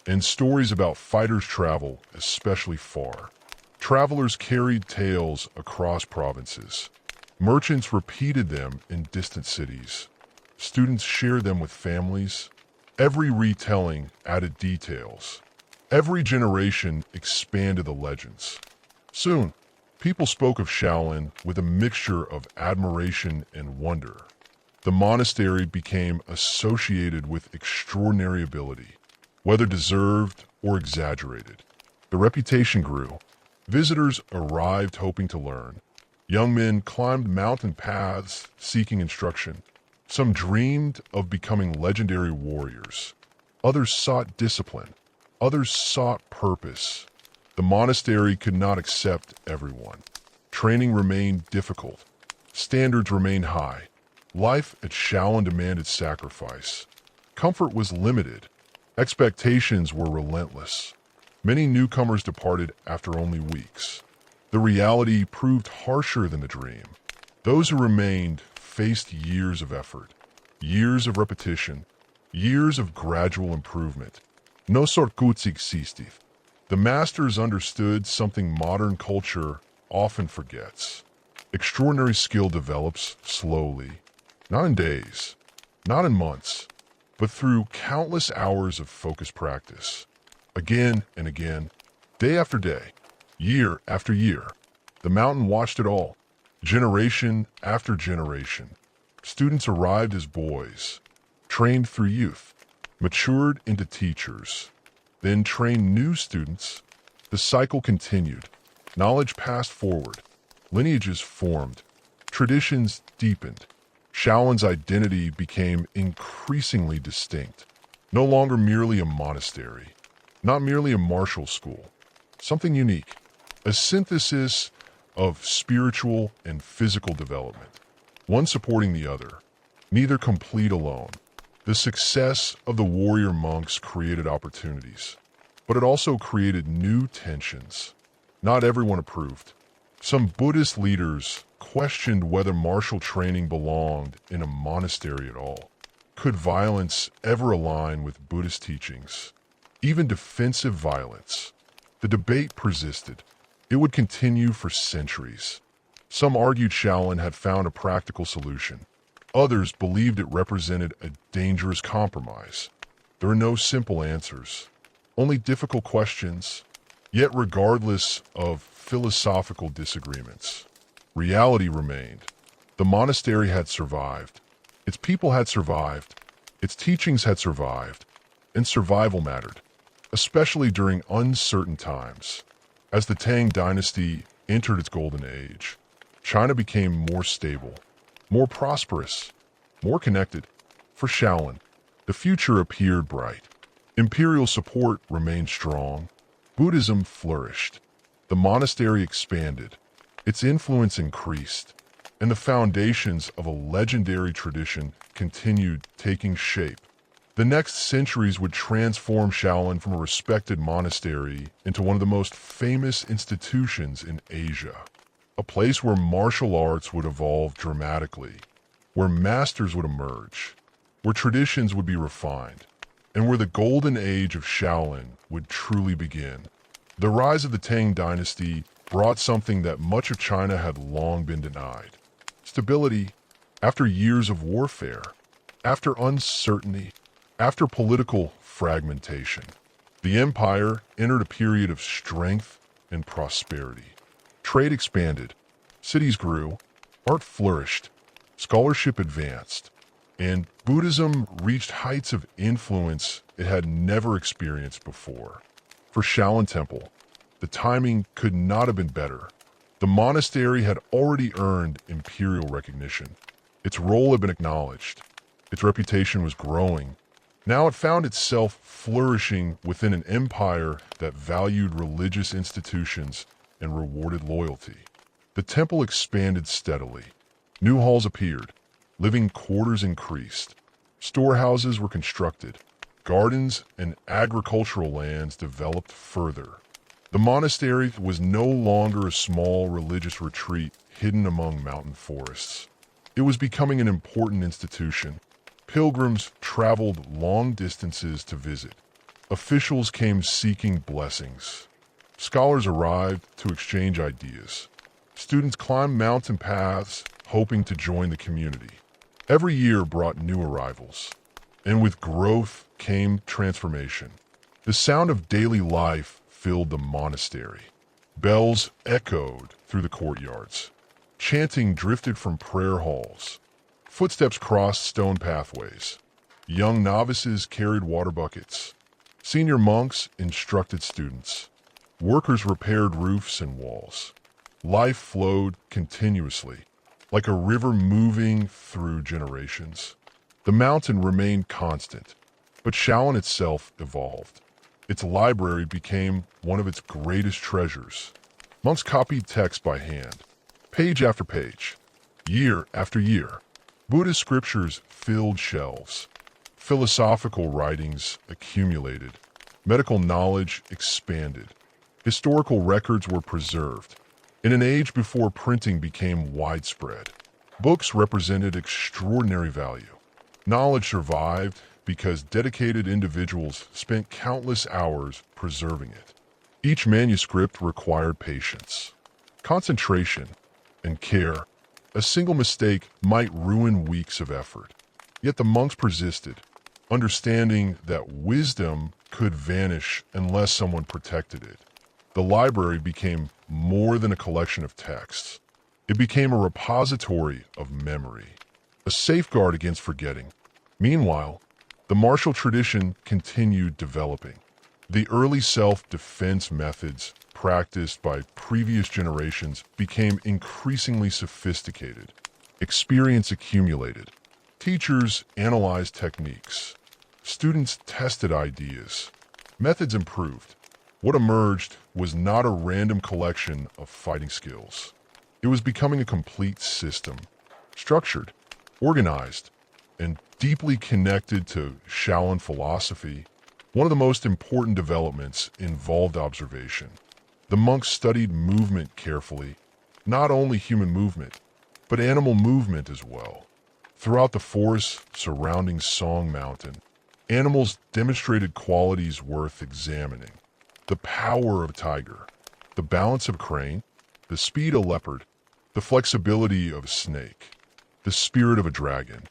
and stories about fighters travel especially far. Travelers carried tales across provinces. Merchants repeated them in distant cities. Students shared them with families. Every retelling added details. Every generation expanded the legends. Soon, people spoke of Shaolin with a mixture of admiration and wonder. The monastery became associated with extraordinary ability, whether deserved or exaggerated. The reputation grew. Visitors arrived hoping to learn. Young men climbed mountain paths seeking instruction. Some dreamed of becoming legendary warriors. Others sought discipline. Others sought purpose. The monastery could not accept everyone. Training remained difficult. Standards remained high. Life at Shaolin demanded sacrifice. Comfort was limited. Expectations were relentless. Many newcomers departed after only weeks. The reality proved harsher than the dream. Those who remained faced years of effort, years of repetition, years of gradual improvement. No sorkutsi existed. The masters understood something modern culture often forgets. Extraordinary skill develops slowly, not in days, not in months, but through countless hours of focused practice. Again and again, day after day, year after year, the mountain watched it all, generation after generation. Students arrived as boys, trained through youth, matured into teachers, then trained new students. The cycle continued. Knowledge passed forward. Lineages formed. Traditions deepened. Shaolin's identity became increasingly distinct. No longer merely a monastery, not merely a martial school. Something unique. A synthesis of spiritual and physical development. One supporting the other. Neither complete alone. The success of the warrior monks created opportunities, but it also created new tensions. Not everyone approved. Some Buddhist leaders questioned whether martial training belonged in a monastery at all. Could violence ever align with Buddhist teachings? Even defensive violence. The debate persisted. It would continue for centuries. Some argued Shaolin had found a practical solution. Others believed it represented a dangerous compromise. There are no simple answers, only difficult questions. Yet regardless of philosophical disagreements, reality remained. The monastery had survived. Its people had survived. Its teachings had survived. And survival mattered, especially during uncertain times. As the Tang dynasty entered its golden age, China became more stable, more prosperous, more connected. For Shaolin, the future appeared bright. Imperial support remained strong. Buddhism flourished. The monastery expanded. Its influence increased. And the foundations of a legendary tradition continued taking shape. The next centuries would transform Shaolin from a respected monastery into one of the most famous institutions in Asia. A place where martial arts would evolve dramatically, where masters would emerge, where traditions would be refined, and where the golden age of Shaolin would truly begin. The rise of the Tang dynasty brought something that much of China had long been denied. Stability after years of warfare, after uncertainty, after political fragmentation. The empire entered a period of strength and prosperity. Trade expanded, cities grew, art flourished, scholarship advanced, and Buddhism reached heights of influence it had never experienced before. For Shaolin Temple, the timing could not have been better. The monastery had already earned imperial recognition. Its role had been acknowledged. Its reputation was growing. Now it found itself flourishing within an empire that valued religious institutions and rewarded loyalty. The temple expanded steadily. New halls appeared. Living quarters increased. Storehouses were constructed. Gardens and agricultural lands developed further. The monastery was no longer a small religious retreat hidden among mountain forests. It was becoming an important institution. Pilgrims traveled long distances to visit. Officials came seeking blessings. Scholars arrived to exchange ideas. Students climbed mountain paths, hoping to join the community. Every year brought new arrivals, and with growth came transformation. The sound of daily life filled the monastery. Bells echoed through the courtyards. Chanting drifted from prayer halls. Footsteps crossed stone pathways. Young novices carried water buckets. Senior monks instructed students. Workers repaired roofs and walls. Life flowed continuously, like a river moving through generations. The mountain remained constant, but Shaolin itself evolved. Its library became one of its greatest treasures. Monks copied text by hand, page after page, year after year. Buddhist scriptures filled shelves. Philosophical writings accumulated. Medical knowledge expanded. Historical records were preserved. In an age before printing became widespread, books represented extraordinary value. Knowledge survived because dedicated individuals spent countless hours preserving it. Each manuscript required patience, concentration, and care. A single mistake might ruin weeks of effort. Yet the monks persisted, understanding that wisdom could vanish unless someone protected it. The library became more than a collection of texts. It became a repository of memory, a safeguard against forgetting. Meanwhile, the martial tradition continued developing. The early self-defense methods practiced by previous generations became increasingly sophisticated. Experience accumulated. Teachers analyzed techniques. Students tested ideas. Methods improved. What emerged was not a random collection of fighting skills. It was becoming a complete system, structured, organized, and deeply connected to Shaolin philosophy. One of the most important developments involved observation. The monks studied movement carefully, not only human movement, but animal movement as well. Throughout the forests surrounding Song Mountain, animals demonstrated qualities worth examining. The power of a tiger, the balance of a crane, the speed of a leopard, the flexibility of a snake, the spirit of a dragon.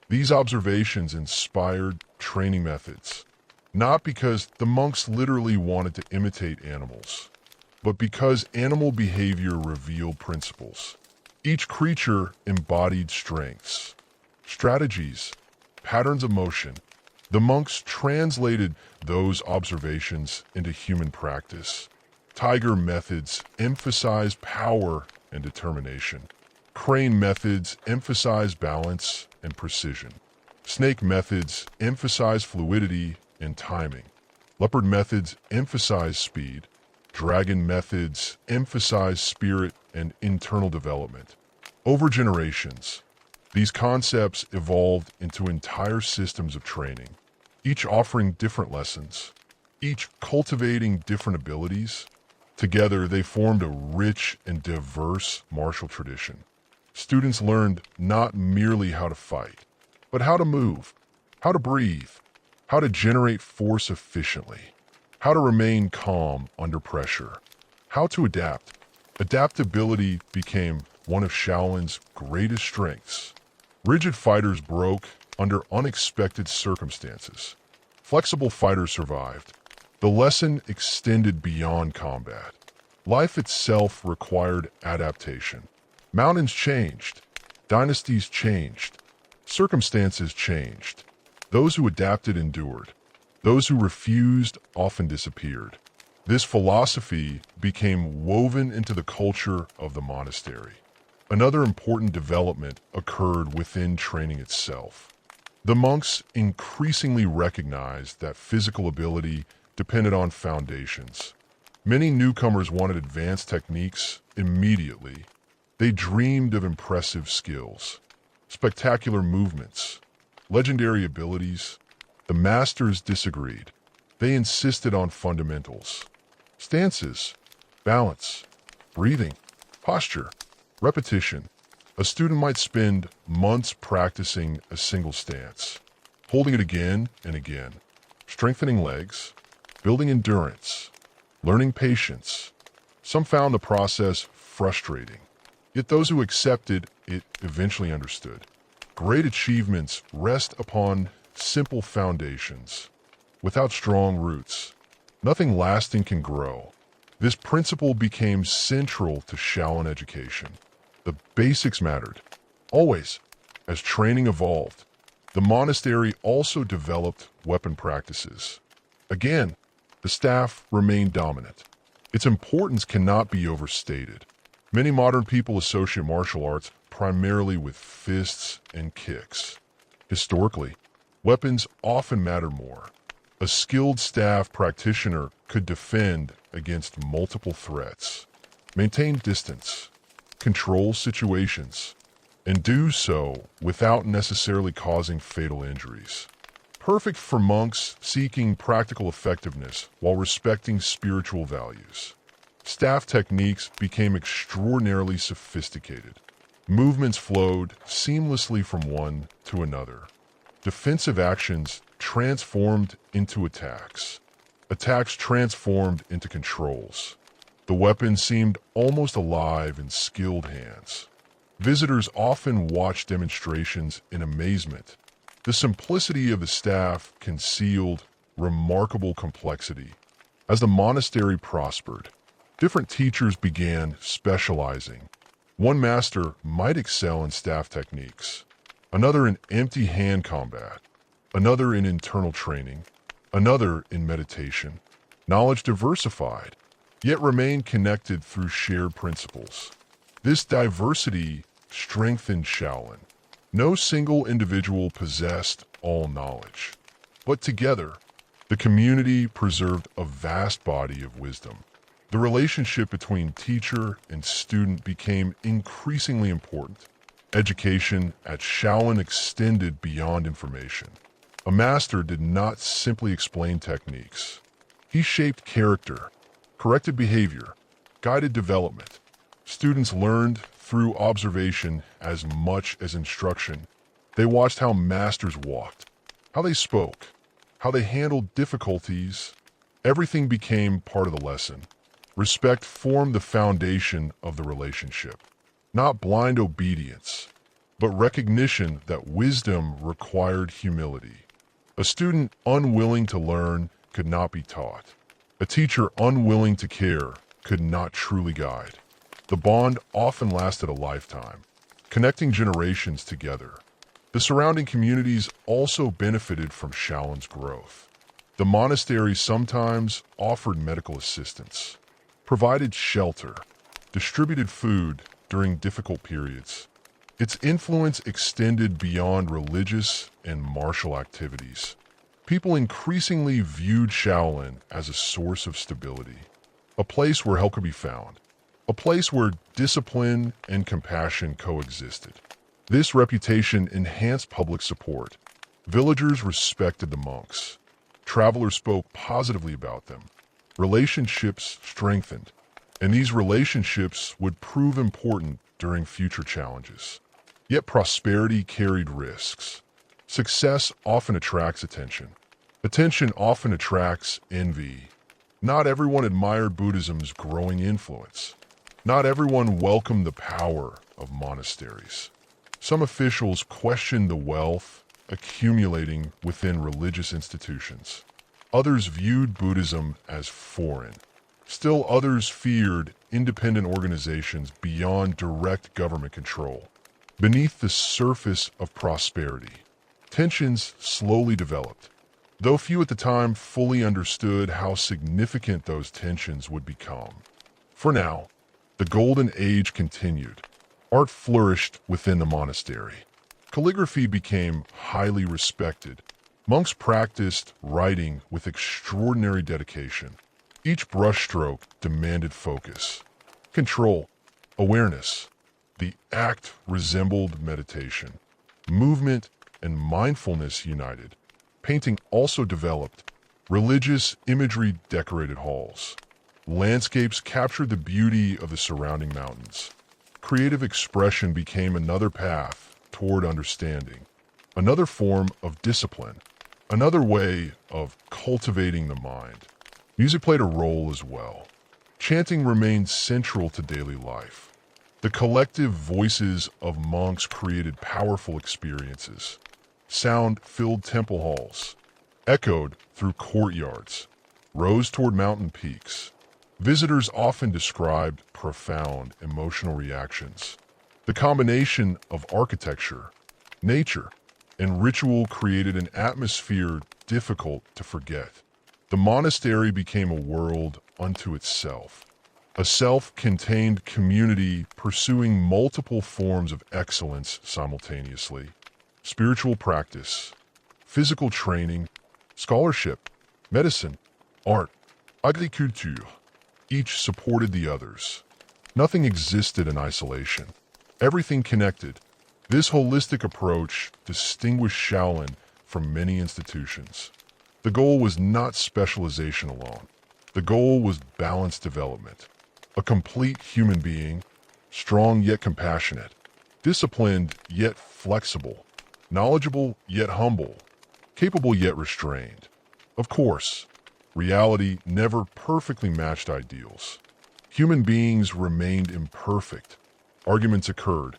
These observations inspired training methods, not because the monks literally wanted to imitate animals, but because animal behavior revealed principles. Each creature embodied strengths, strategies, patterns of motion. The monks translated those observations into human practice. Tiger methods emphasize power and determination. Crane methods emphasize balance and precision. Snake methods emphasize fluidity and timing. Leopard methods emphasize speed. Dragon methods emphasize spirit and internal development. Over generations, these concepts evolved into entire systems of training, each offering different lessons, each cultivating different abilities. Together, they formed a rich and diverse martial tradition. Students learned not merely how to fight, but how to move, how to breathe, how to generate force efficiently, how to remain calm under pressure, how to adapt. Adaptability became one of Shaolin's greatest strengths. Rigid fighters broke under unexpected circumstances. Flexible fighters survived. The lesson extended beyond combat. Life itself required adaptation. Mountains changed. Dynasties changed. Circumstances changed. Those who adapted endured. Those who refused often disappeared. This philosophy became woven into the culture of the monastery. Another important development occurred within training itself. The monks increasingly recognized that physical ability depended on foundations. Many newcomers wanted advanced techniques immediately. They dreamed of impressive skills, spectacular movements, legendary abilities. The masters disagreed. They insisted on fundamentals. Stances, balance, breathing, posture, repetition. A student might spend months practicing a single stance, holding it again and again, strengthening legs, building endurance, learning patience. Some found the process frustrating, yet those who accepted it eventually understood. Great achievements rest upon simple foundations. Without strong roots, nothing lasting can grow. This principle became central to Shaolin education. The basics mattered, always. As training evolved, the monastery also developed weapon practices. Again, the staff remained dominant. Its importance cannot be overstated. Many modern people associate martial arts primarily with fists and kicks. Historically, weapons often matter more. A skilled staff practitioner could defend against multiple threats, maintain distance, control situations, and do so without necessarily causing fatal injuries. Perfect for monks seeking practical effectiveness while respecting spiritual values. Staff techniques became extraordinarily sophisticated. Movements flowed seamlessly from one to another. Defensive actions transformed into attacks. Attacks transformed into controls. The weapon seemed almost alive in skilled hands. Visitors often watched demonstrations in amazement. The simplicity of the staff concealed remarkable complexity. As the monastery prospered, different teachers began specializing. One master might excel in staff techniques, another in empty hand combat, another in internal training, another in meditation. Knowledge diversified, yet remained connected through shared principles. This diversity strengthened Shaolin. No single individual possessed all knowledge, but together, the community preserved a vast body of wisdom. The relationship between teacher and student became increasingly important. Education at Shaolin extended beyond information. A master did not simply explain techniques. He shaped character, corrected behavior, guided development. Students learned through observation as much as instruction. They watched how masters walked, how they spoke, how they handled difficulties. Everything became part of the lesson. Respect formed the foundation of the relationship. Not blind obedience, but recognition that wisdom required humility. A student unwilling to learn could not be taught. A teacher unwilling to care could not truly guide. The bond often lasted a lifetime, connecting generations together. The surrounding communities also benefited from Shaolin's growth. The monastery sometimes offered medical assistance, provided shelter, distributed food during difficult periods. Its influence extended beyond religious and martial activities. People increasingly viewed Shaolin as a source of stability, a place where help could be found, a place where discipline and compassion coexisted. This reputation enhanced public support. Villagers respected the monks. Travelers spoke positively about them. Relationships strengthened, and these relationships would prove important during future challenges. Yet prosperity carried risks. Success often attracts attention. Attention often attracts envy. Not everyone admired Buddhism's growing influence. Not everyone welcomed the power of monasteries. Some officials questioned the wealth accumulating within religious institutions. Others viewed Buddhism as foreign. Still others feared independent organizations beyond direct government control. Beneath the surface of prosperity, tensions slowly developed, though few at the time fully understood how significant those tensions would become. For now, the Golden Age continued. Art flourished within the monastery. Calligraphy became highly respected. Monks practiced writing with extraordinary dedication. Each brushstroke demanded focus, control, awareness. The act resembled meditation. Movement and mindfulness united. Painting also developed. Religious imagery decorated halls. Landscapes captured the beauty of the surrounding mountains. Creative expression became another path toward understanding, another form of discipline, another way of cultivating the mind. Music played a role as well. Chanting remained central to daily life. The collective voices of monks created powerful experiences. Sound filled temple halls, echoed through courtyards, rose toward mountain peaks. Visitors often described profound emotional reactions. The combination of architecture, nature, and ritual created an atmosphere difficult to forget. The monastery became a world unto itself, a self-contained community pursuing multiple forms of excellence simultaneously. spiritual practice, physical training, scholarship, medicine, art, agriculture. Each supported the others. Nothing existed in isolation. Everything connected. This holistic approach distinguished Shaolin from many institutions. The goal was not specialization alone. The goal was balanced development. A complete human being, strong yet compassionate, disciplined yet flexible, knowledgeable yet humble, capable yet restrained. Of course, reality never perfectly matched ideals. Human beings remained imperfect. Arguments occurred.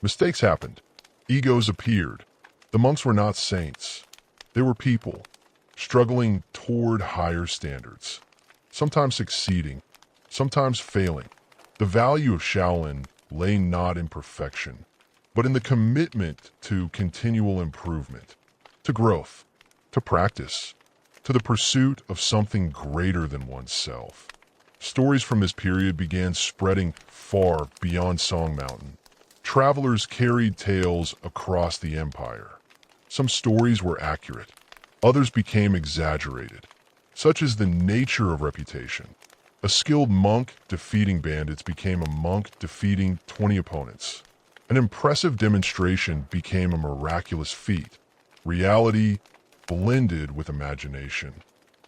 Mistakes happened. Egos appeared. The monks were not saints. They were people, struggling toward higher standards, sometimes succeeding, sometimes failing. The value of Shaolin lay not in perfection, but in the commitment to continual improvement, to growth, to practice, to the pursuit of something greater than oneself. Stories from this period began spreading far beyond Song Mountain. Travelers carried tales across the empire. Some stories were accurate, others became exaggerated. Such is the nature of reputation. A skilled monk defeating bandits became a monk defeating 20 opponents. An impressive demonstration became a miraculous feat. Reality blended with imagination,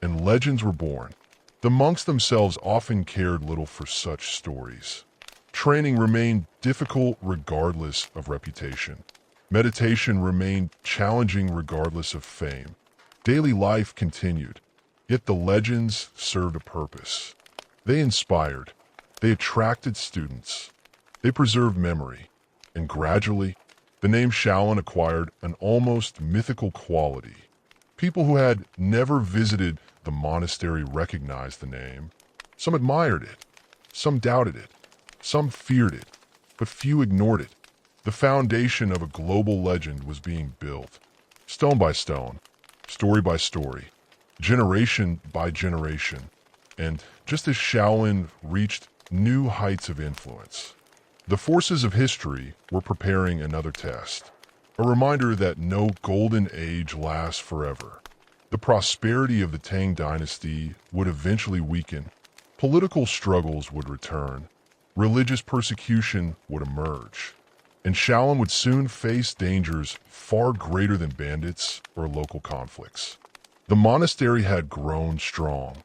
and legends were born. The monks themselves often cared little for such stories. Training remained difficult regardless of reputation. Meditation remained challenging regardless of fame. Daily life continued, yet the legends served a purpose. They inspired, they attracted students, they preserved memory, and gradually, the name Shaolin acquired an almost mythical quality. People who had never visited the monastery recognized the name. Some admired it, some doubted it, some feared it, but few ignored it. The foundation of a global legend was being built, stone by stone, story by story, generation by generation. And just as Shaolin reached new heights of influence, the forces of history were preparing another test. A reminder that no golden age lasts forever. The prosperity of the Tang dynasty would eventually weaken. Political struggles would return. Religious persecution would emerge. And Shaolin would soon face dangers far greater than bandits or local conflicts. The monastery had grown strong,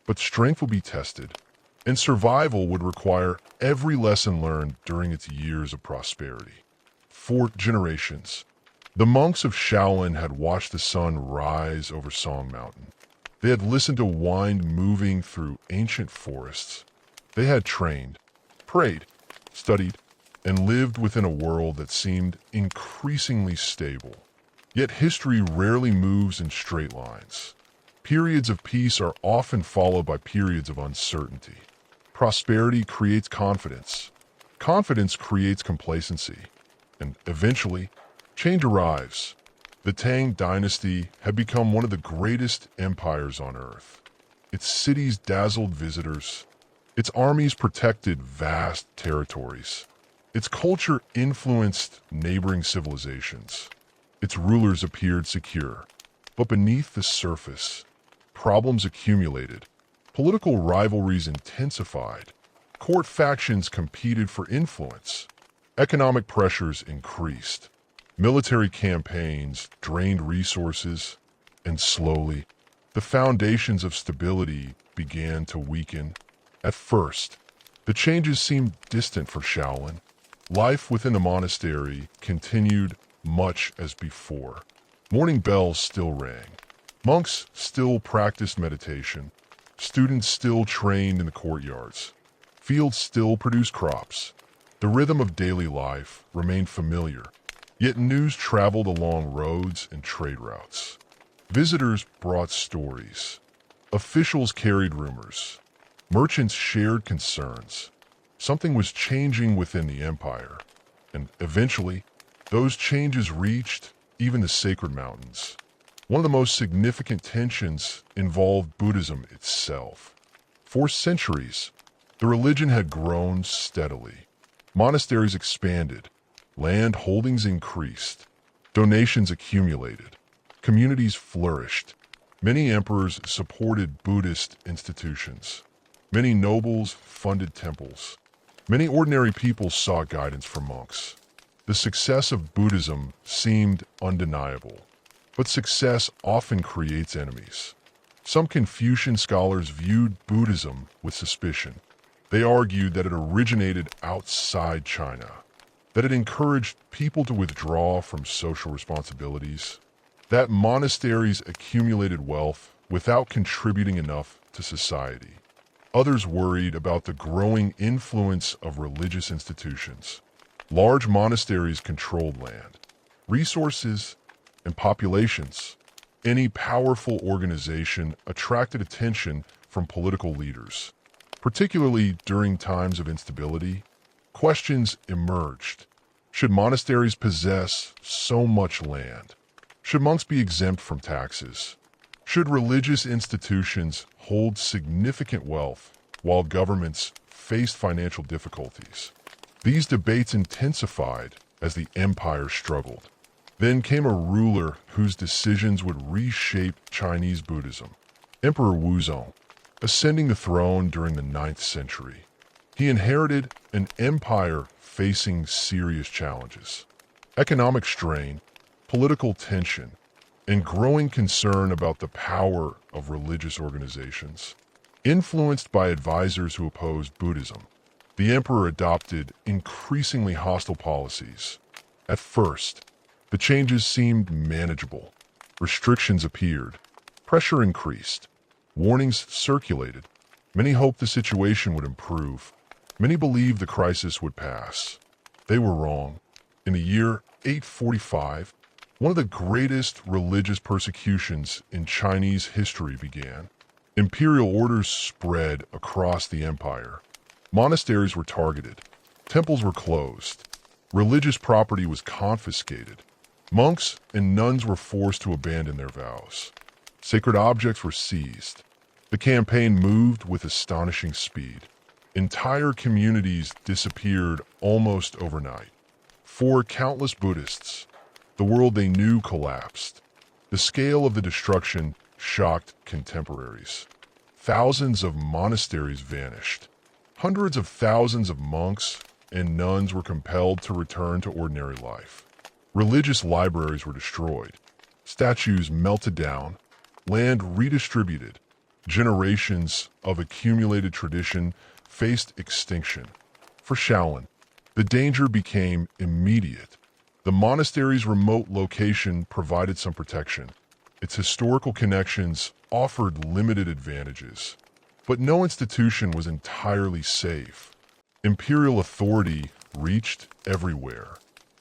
but strength would be tested, and survival would require every lesson learned during its years of prosperity. 4 generations. The monks of Shaolin had watched the sun rise over Song Mountain. They had listened to wind moving through ancient forests. They had trained, prayed, studied, and lived within a world that seemed increasingly stable. Yet history rarely moves in straight lines. Periods of peace are often followed by periods of uncertainty. Prosperity creates confidence. Confidence creates complacency. And eventually, change arrives. The Tang dynasty had become one of the greatest empires on earth. Its cities dazzled visitors. Its armies protected vast territories. Its culture influenced neighboring civilizations. Its rulers appeared secure. But beneath the surface, problems accumulated. Political rivalries intensified. Court factions competed for influence. Economic pressures increased. Military campaigns drained resources. And slowly, the foundations of stability began to weaken. At first, the changes seemed distant for Shaolin. Life within the monastery continued much as before. Morning bells still rang. Monks still practiced meditation. Students still trained in the courtyards. Fields still produced crops. The rhythm of daily life remained familiar, yet news traveled along roads and trade routes. Visitors brought stories. Officials carried rumors. Merchants shared concerns. Something was changing within the empire, and eventually, those changes reached even the sacred mountains. One of the most significant tensions involved Buddhism itself. For centuries, the religion had grown steadily. Monasteries expanded. Land holdings increased. Donations accumulated. Communities flourished. Many emperors supported Buddhist institutions. Many nobles funded temples. Many ordinary people sought guidance from monks. The success of Buddhism seemed undeniable, but success often creates enemies. Some Confucian scholars viewed Buddhism with suspicion. They argued that it originated outside China, that it encouraged people to withdraw from social responsibilities, that monasteries accumulated wealth without contributing enough to society. Others worried about the growing influence of religious institutions. Large monasteries controlled land, resources, and populations. Any powerful organization attracted attention from political leaders. Particularly during times of instability, questions emerged. Should monasteries possess so much land? Should monks be exempt from taxes? Should religious institutions hold significant wealth while governments faced financial difficulties? These debates intensified as the empire struggled. Then came a ruler whose decisions would reshape Chinese Buddhism, Emperor Wuzong, ascending the throne during the 9th century. He inherited an empire facing serious challenges: economic strain, political tension, and growing concern about the power of religious organizations. Influenced by advisors who opposed Buddhism, the emperor adopted increasingly hostile policies. At first, the changes seemed manageable. Restrictions appeared. Pressure increased. Warnings circulated. Many hoped the situation would improve. Many believed the crisis would pass. They were wrong. In the year 845, one of the greatest religious persecutions in Chinese history began. Imperial orders spread across the empire. Monasteries were targeted. Temples were closed. Religious property was confiscated. Monks and nuns were forced to abandon their vows. Sacred objects were seized. The campaign moved with astonishing speed. Entire communities disappeared almost overnight. For countless Buddhists, the world they knew collapsed. The scale of the destruction shocked contemporaries. Thousands of monasteries vanished. Hundreds of thousands of monks and nuns were compelled to return to ordinary life. Religious libraries were destroyed. Statues melted down. Land redistributed. Generations of accumulated tradition faced extinction. For Shaolin, the danger became immediate. The monastery's remote location provided some protection. Its historical connections offered limited advantages. But no institution was entirely safe. Imperial authority reached everywhere.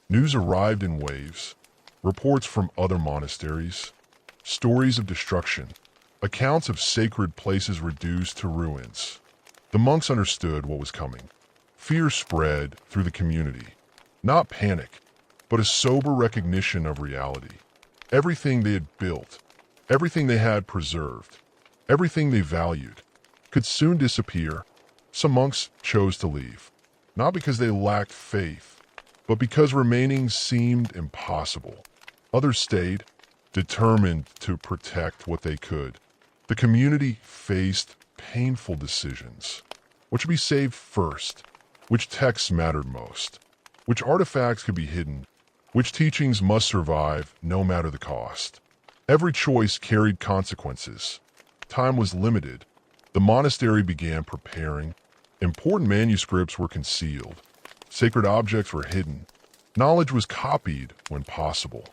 News arrived in waves. Reports from other monasteries. Stories of destruction. Accounts of sacred places reduced to ruins. The monks understood what was coming. Fear spread through the community. Not panic, but a sober recognition of reality. Everything they had built, everything they had preserved, everything they valued, could soon disappear. Some monks chose to leave, not because they lacked faith, but because remaining seemed impossible. Others stayed, determined to protect what they could. The community faced painful decisions. What should be saved first? Which texts mattered most? Which artifacts could be hidden? Which teachings must survive no matter the cost? Every choice carried consequences. Time was limited. The monastery began preparing. Important manuscripts were concealed. Sacred objects were hidden. Knowledge was copied when possible.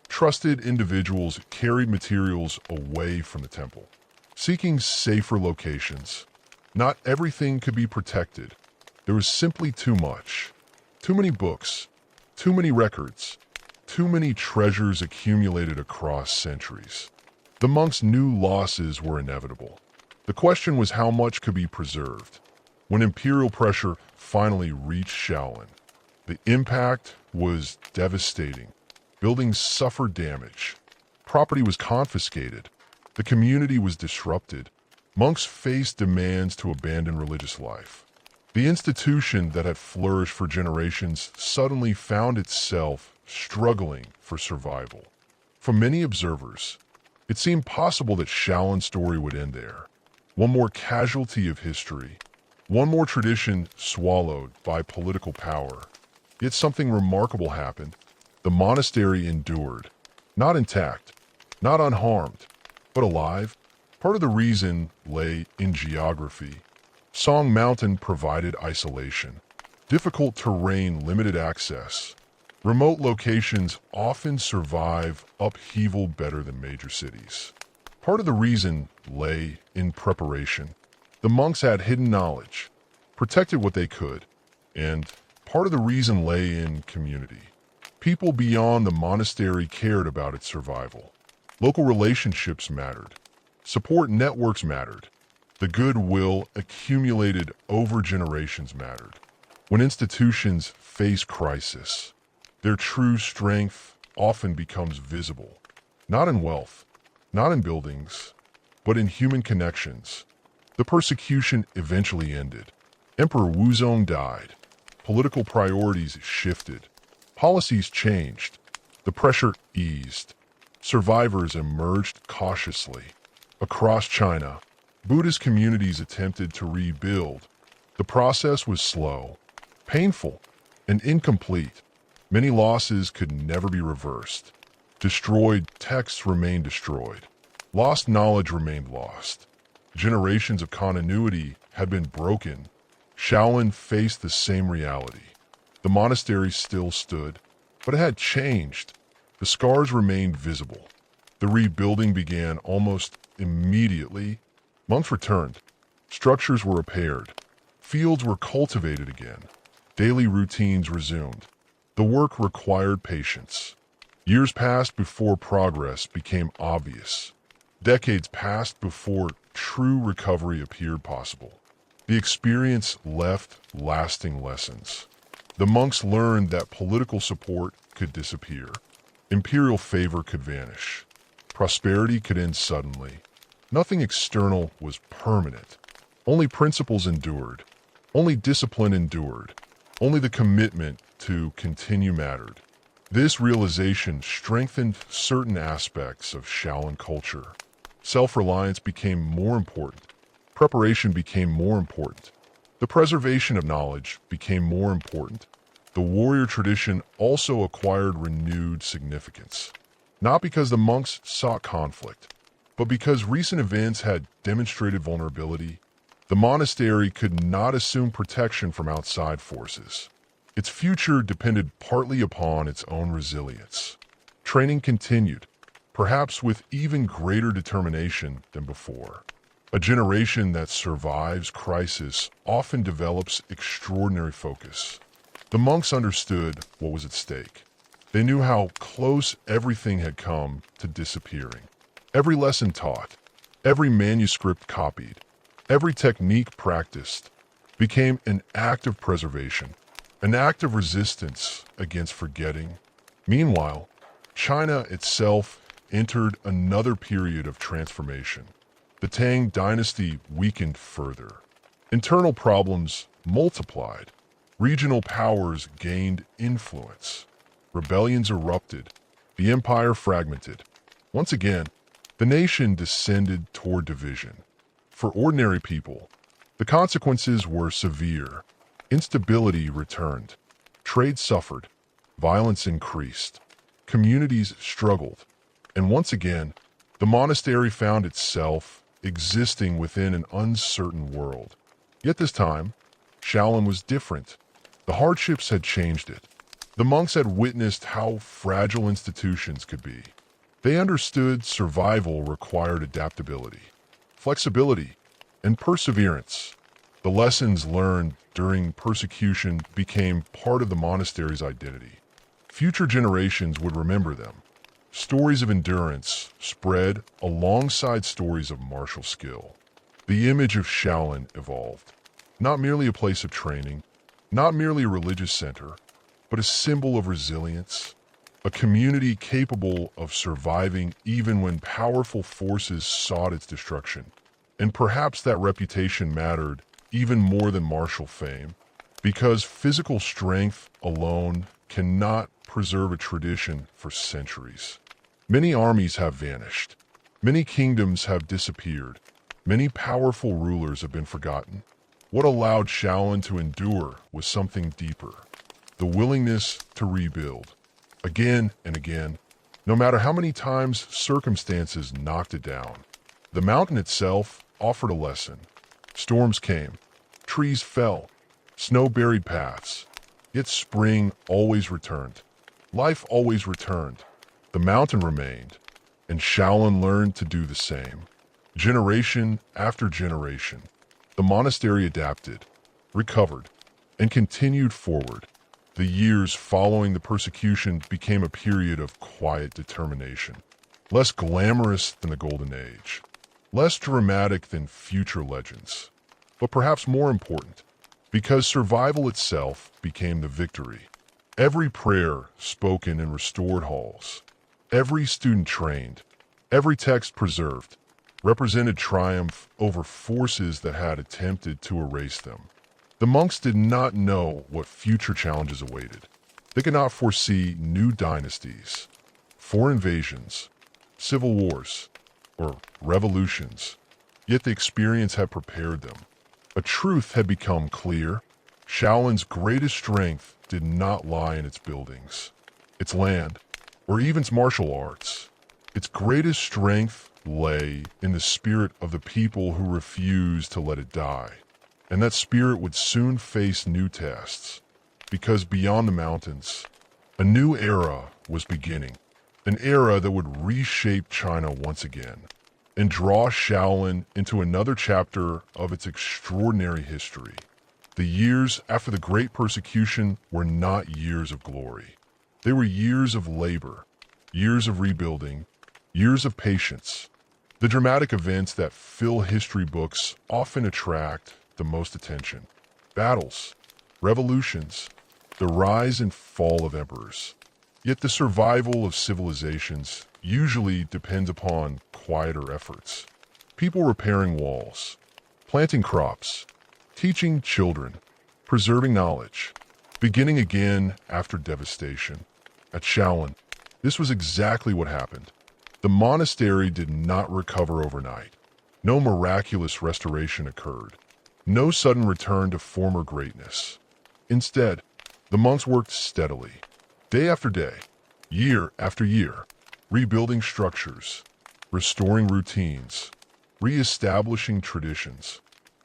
Trusted individuals carried materials away from the temple, seeking safer locations. Not everything could be protected. There was simply too much. Too many books, too many records, too many treasures accumulated across centuries. The monks knew losses were inevitable. The question was how much could be preserved. When imperial pressure finally reached Shaolin, the impact was devastating. Buildings suffered damage. Property was confiscated. The community was disrupted. Monks faced demands to abandon religious life. The institution that had flourished for generations suddenly found itself struggling for survival. For many observers, it seemed possible that Shaolin's story would end there. One more casualty of history, one more tradition swallowed by political power. Yet something remarkable happened. The monastery endured, not intact, not unharmed, but alive. Part of the reason lay in geography. Song Mountain provided isolation. Difficult terrain limited access. Remote locations often survive upheaval better than major cities. Part of the reason lay in preparation. The monks had hidden knowledge, protected what they could, and part of the reason lay in community. People beyond the monastery cared about its survival. Local relationships mattered. Support networks mattered. The goodwill accumulated over generations mattered. When institutions face crisis, their true strength often becomes visible, not in wealth, not in buildings, but in human connections. The persecution eventually ended. Emperor Wuzong died. Political priorities shifted. Policies changed. The pressure eased. Survivors emerged cautiously. Across China, Buddhist communities attempted to rebuild. The process was slow, painful, and incomplete. Many losses could never be reversed. Destroyed texts remained destroyed. Lost knowledge remained lost. Generations of continuity had been broken. Shaolin faced the same reality. The monastery still stood, but it had changed. The scars remained visible. The rebuilding began almost immediately. Monks returned. Structures were repaired. Fields were cultivated again. Daily routines resumed. The work required patience. Years passed before progress became obvious. Decades passed before true recovery appeared possible. The experience left lasting lessons. The monks learned that political support could disappear. Imperial favor could vanish. Prosperity could end suddenly. Nothing external was permanent. Only principles endured. Only discipline endured. Only the commitment to continue mattered. This realization strengthened certain aspects of Shaolin culture. Self-reliance became more important. Preparation became more important. The preservation of knowledge became more important. The warrior tradition also acquired renewed significance. Not because the monks sought conflict, but because recent events had demonstrated vulnerability. The monastery could not assume protection from outside forces. Its future depended partly upon its own resilience. Training continued, perhaps with even greater determination than before. A generation that survives crisis often develops extraordinary focus. The monks understood what was at stake. They knew how close everything had come to disappearing. Every lesson taught, every manuscript copied, every technique practiced became an act of preservation, an act of resistance against forgetting. Meanwhile, China itself entered another period of transformation. The Tang dynasty weakened further. Internal problems multiplied. Regional powers gained influence. Rebellions erupted. The empire fragmented. Once again, the nation descended toward division. For ordinary people, the consequences were severe. Instability returned. Trade suffered. Violence increased. Communities struggled. And once again, the monastery found itself existing within an uncertain world. Yet this time, Shaolin was different. The hardships had changed it. The monks had witnessed how fragile institutions could be. They understood survival required adaptability, flexibility, and perseverance. The lessons learned during persecution became part of the monastery's identity. Future generations would remember them. Stories of endurance spread alongside stories of martial skill. The image of Shaolin evolved. Not merely a place of training, not merely a religious center, but a symbol of resilience, a community capable of surviving even when powerful forces sought its destruction. And perhaps that reputation mattered even more than martial fame, because physical strength alone cannot preserve a tradition for centuries. Many armies have vanished. Many kingdoms have disappeared. Many powerful rulers have been forgotten. What allowed Shaolin to endure was something deeper. The willingness to rebuild. Again and again, no matter how many times circumstances knocked it down. The mountain itself offered a lesson. Storms came. Trees fell. Snow buried paths. Yet spring always returned. Life always returned. The mountain remained, and Shaolin learned to do the same. Generation after generation, the monastery adapted, recovered, and continued forward. The years following the persecution became a period of quiet determination, less glamorous than the Golden Age, less dramatic than future legends, but perhaps more important, because survival itself became the victory. Every prayer spoken in restored halls, every student trained, every text preserved, represented triumph over forces that had attempted to erase them. The monks did not know what future challenges awaited. They could not foresee new dynasties, foreign invasions, civil wars, or revolutions. Yet the experience had prepared them. A truth had become clear. Shaolin's greatest strength did not lie in its buildings, its land, or even its martial arts. Its greatest strength lay in the spirit of the people who refused to let it die. And that spirit would soon face new tests, because beyond the mountains, a new era was beginning, an era that would reshape China once again, and draw Shaolin into another chapter of its extraordinary history. The years after the Great Persecution were not years of glory. They were years of labor, years of rebuilding, years of patience. The dramatic events that fill history books often attract the most attention. Battles, revolutions, the rise and fall of emperors. Yet the survival of civilizations usually depends upon quieter efforts. People repairing walls, planting crops, teaching children, preserving knowledge, beginning again after devastation. At Shaolin, this was exactly what happened. The monastery did not recover overnight. No miraculous restoration occurred. No sudden return to former greatness. Instead, the monks worked steadily, day after day, year after year, rebuilding structures, restoring routines, re-establishing traditions.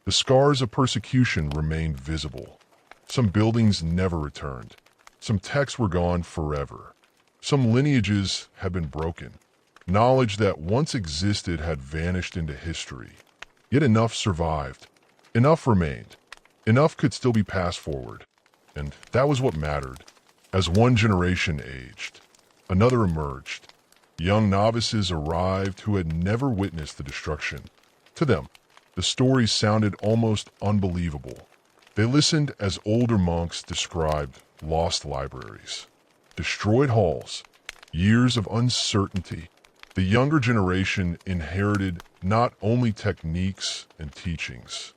The scars of persecution remained visible. Some buildings never returned. Some texts were gone forever. Some lineages had been broken. Knowledge that once existed had vanished into history. Yet enough survived. Enough remained. Enough could still be passed forward. And that was what mattered. As one generation aged, another emerged. Young novices arrived who had never witnessed the destruction. To them, the stories sounded almost unbelievable. They listened as older monks described lost libraries, destroyed halls, years of uncertainty. The younger generation inherited not only techniques and teachings,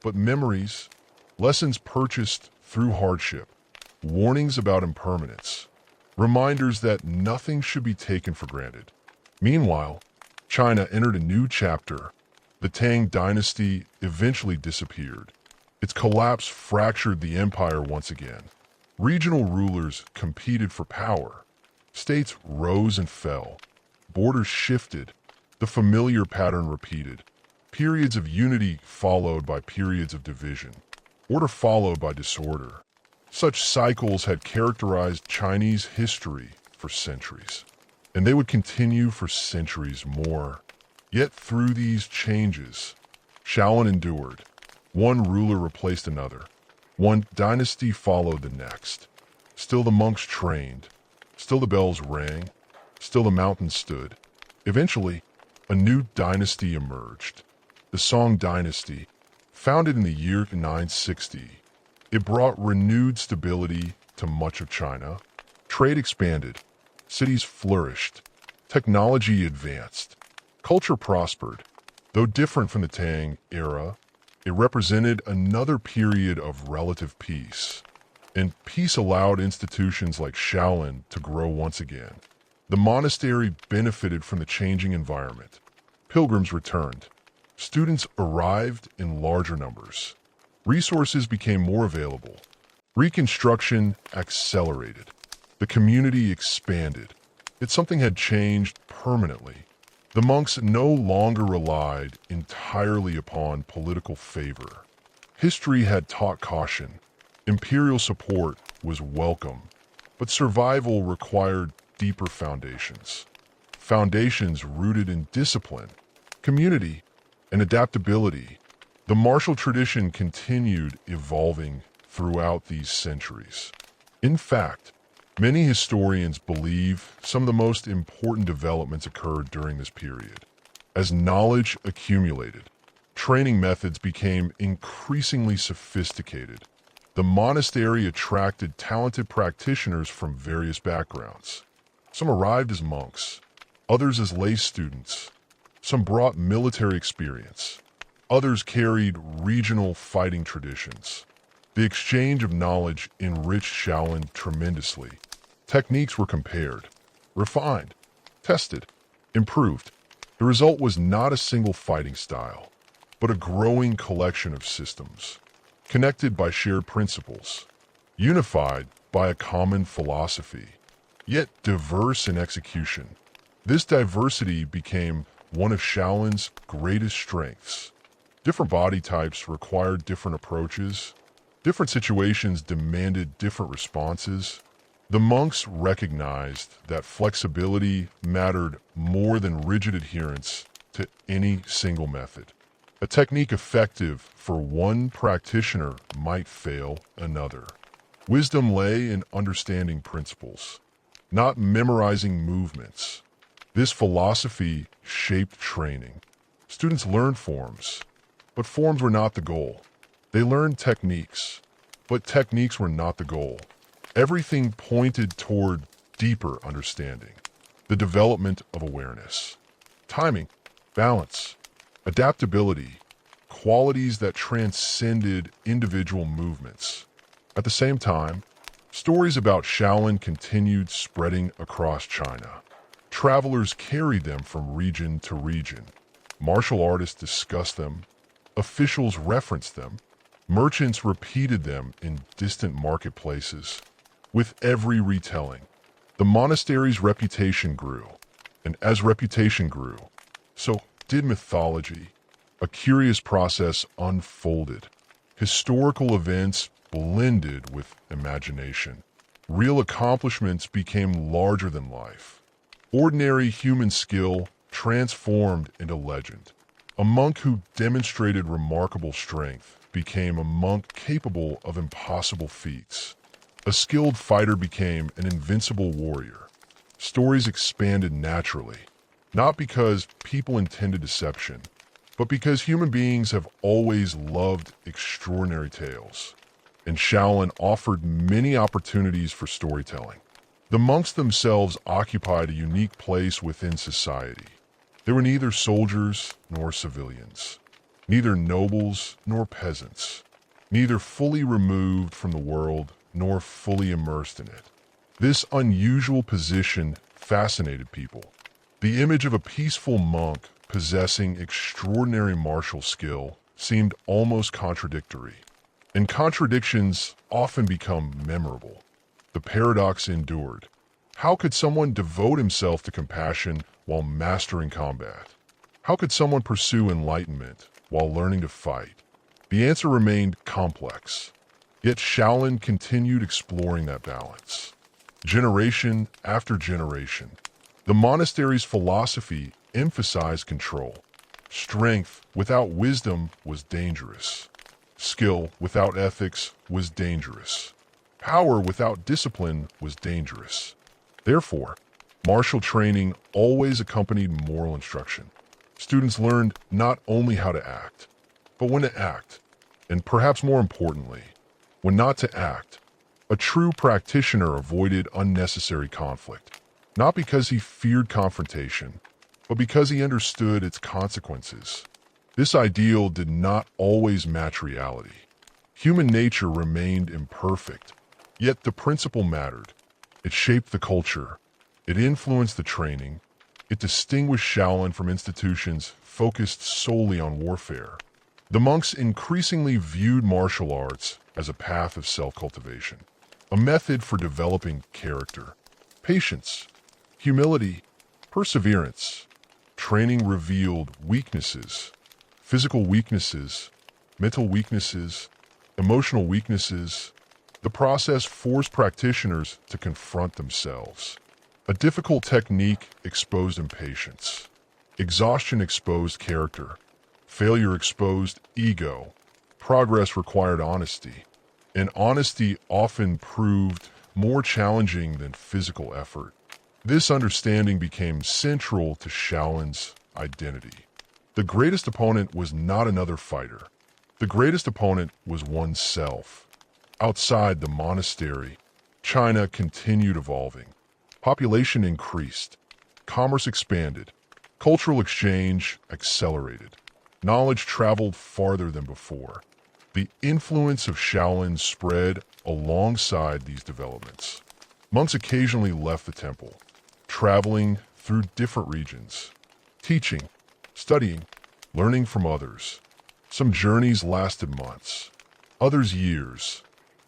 but memories, lessons purchased through hardship, warnings about impermanence, reminders that nothing should be taken for granted. Meanwhile, China entered a new chapter. The Tang dynasty eventually disappeared. Its collapse fractured the empire once again. Regional rulers competed for power. States rose and fell. Borders shifted. The familiar pattern repeated. Periods of unity followed by periods of division. Order followed by disorder. Such cycles had characterized Chinese history for centuries, and they would continue for centuries more. Yet through these changes, Shaolin endured. One ruler replaced another. One dynasty followed the next. Still the monks trained. Still the bells rang. Still the mountains stood. Eventually, a new dynasty emerged. The Song dynasty, founded in the year 960. It brought renewed stability to much of China. Trade expanded. Cities flourished. Technology advanced. Culture prospered. Though different from the Tang era, it represented another period of relative peace. and peace allowed institutions like Shaolin to grow once again. The monastery benefited from the changing environment. Pilgrims returned. Students arrived in larger numbers. Resources became more available. Reconstruction accelerated. The community expanded. Yet something had changed permanently. The monks no longer relied entirely upon political favor. History had taught caution. Imperial support was welcome, but survival required deeper foundations. Foundations rooted in discipline, community, and adaptability. The martial tradition continued evolving throughout these centuries. In fact, many historians believe some of the most important developments occurred during this period. As knowledge accumulated, training methods became increasingly sophisticated. The monastery attracted talented practitioners from various backgrounds. Some arrived as monks, others as lay students. Some brought military experience. Others carried regional fighting traditions. The exchange of knowledge enriched Shaolin tremendously. Techniques were compared, refined, tested, improved. The result was not a single fighting style, but a growing collection of systems, connected by shared principles, unified by a common philosophy, yet diverse in execution. This diversity became one of Shaolin's greatest strengths. Different body types required different approaches. Different situations demanded different responses. The monks recognized that flexibility mattered more than rigid adherence to any single method. A technique effective for one practitioner might fail another. Wisdom lay in understanding principles, not memorizing movements. This philosophy shaped training. Students learned forms, but forms were not the goal. They learned techniques, but techniques were not the goal. Everything pointed toward deeper understanding, the development of awareness, timing, balance, adaptability, qualities that transcended individual movements. At the same time, stories about Shaolin continued spreading across China. Travelers carried them from region to region. Martial artists discussed them. Officials referenced them. Merchants repeated them in distant marketplaces. With every retelling, the monastery's reputation grew. And as reputation grew, so did mythology. A curious process unfolded. Historical events blended with imagination. Real accomplishments became larger than life. Ordinary human skill transformed into legend. A monk who demonstrated remarkable strength became a monk capable of impossible feats. A skilled fighter became an invincible warrior. Stories expanded naturally, not because people intended deception, but because human beings have always loved extraordinary tales. And Shaolin offered many opportunities for storytelling. The monks themselves occupied a unique place within society. They were neither soldiers nor civilians, neither nobles nor peasants, neither fully removed from the world nor fully immersed in it. This unusual position fascinated people. The image of a peaceful monk possessing extraordinary martial skill seemed almost contradictory. And contradictions often become memorable. The paradox endured. How could someone devote himself to compassion while mastering combat? How could someone pursue enlightenment while learning to fight? The answer remained complex. Yet Shaolin continued exploring that balance. Generation after generation, the monastery's philosophy emphasized control. Strength without wisdom was dangerous. Skill without ethics was dangerous. Power without discipline was dangerous. Therefore, martial training always accompanied moral instruction. Students learned not only how to act, but when to act, and perhaps more importantly, when not to act. A true practitioner avoided unnecessary conflict, not because he feared confrontation, but because he understood its consequences. This ideal did not always match reality. Human nature remained imperfect. Yet the principle mattered. It shaped the culture. It influenced the training. It distinguished Shaolin from institutions focused solely on warfare. The monks increasingly viewed martial arts as a path of self-cultivation, a method for developing character, patience, humility, perseverance. Training revealed weaknesses, physical weaknesses, mental weaknesses, emotional weaknesses. The process forced practitioners to confront themselves. A difficult technique exposed impatience. Exhaustion exposed character. Failure exposed ego. Progress required honesty. And honesty often proved more challenging than physical effort. This understanding became central to Shaolin's identity. The greatest opponent was not another fighter. The greatest opponent was oneself. Outside the monastery, China continued evolving. Population increased. Commerce expanded. Cultural exchange accelerated. Knowledge traveled farther than before. The influence of Shaolin spread alongside these developments. Monks occasionally left the temple, traveling through different regions, teaching, studying, learning from others. Some journeys lasted months, others years.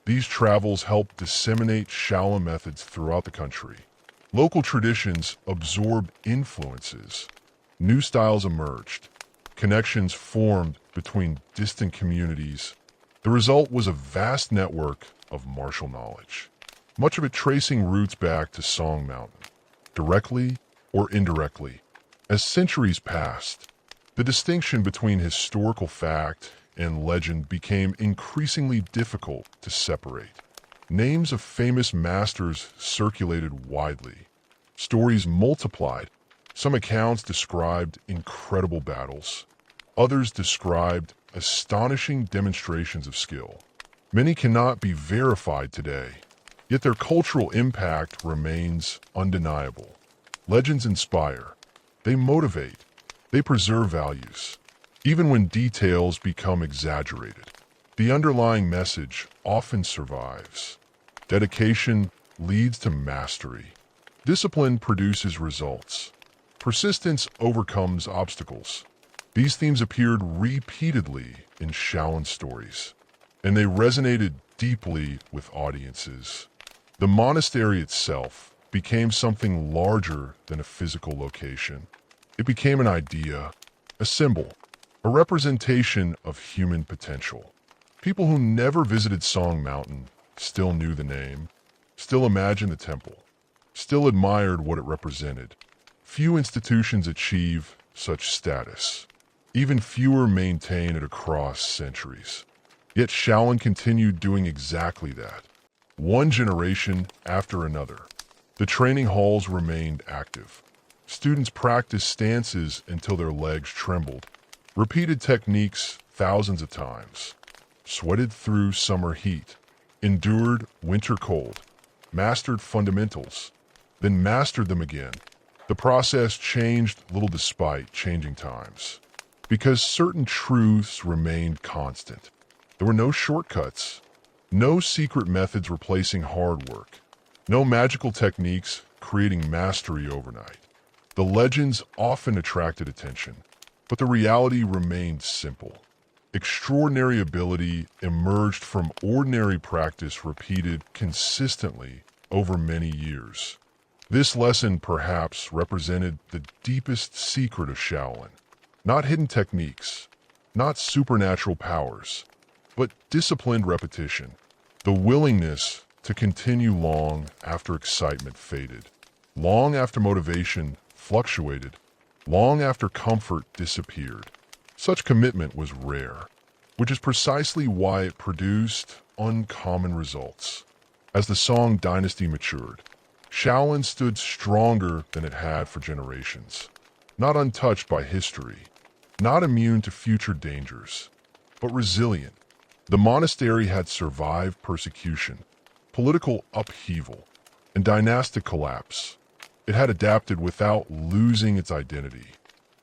These travels helped disseminate Shaolin methods throughout the country. Local traditions absorbed influences. New styles emerged. Connections formed between distant communities. The result was a vast network of martial knowledge, much of it tracing roots back to Song Mountain, directly or indirectly. As centuries passed, the distinction between historical fact and legend became increasingly difficult to separate. Names of famous masters circulated widely. Stories multiplied. Some accounts described incredible battles. Others described astonishing demonstrations of skill. Many cannot be verified today, yet their cultural impact remains undeniable. Legends inspire. They motivate. They preserve values. Even when details become exaggerated, the underlying message often survives. Dedication leads to mastery. Discipline produces results. Persistence overcomes obstacles. These themes appeared repeatedly in Shaolin stories, and they resonated deeply with audiences. The monastery itself became something larger than a physical location. It became an idea, a symbol, a representation of human potential. People who never visited Song Mountain still knew the name, still imagined the temple, still admired what it represented. Few institutions achieve such status. Even fewer maintain it across centuries. Yet Shaolin continued doing exactly that, one generation after another. The training halls remained active. Students practiced stances until their legs trembled, repeated techniques thousands of times, sweated through summer heat, endured winter cold, mastered fundamentals, then mastered them again. The process changed little despite changing times, because certain truths remained constant. There were no shortcuts, no secret methods replacing hard work, no magical techniques creating mastery overnight. The legends often attracted attention, but the reality remained simple. Extraordinary ability emerged from ordinary practice repeated consistently over many years. This lesson perhaps represented the deepest secret of Shaolin. Not hidden techniques, not supernatural powers, but disciplined repetition. The willingness to continue long after excitement faded, long after motivation fluctuated, long after comfort disappeared. Such commitment was rare, which is precisely why it produced uncommon results. As the Song dynasty matured, Shaolin stood stronger than it had for generations, not untouched by history, not immune to future dangers, but resilient. The monastery had survived persecution, political upheaval, and dynastic collapse. It had adapted without losing its identity,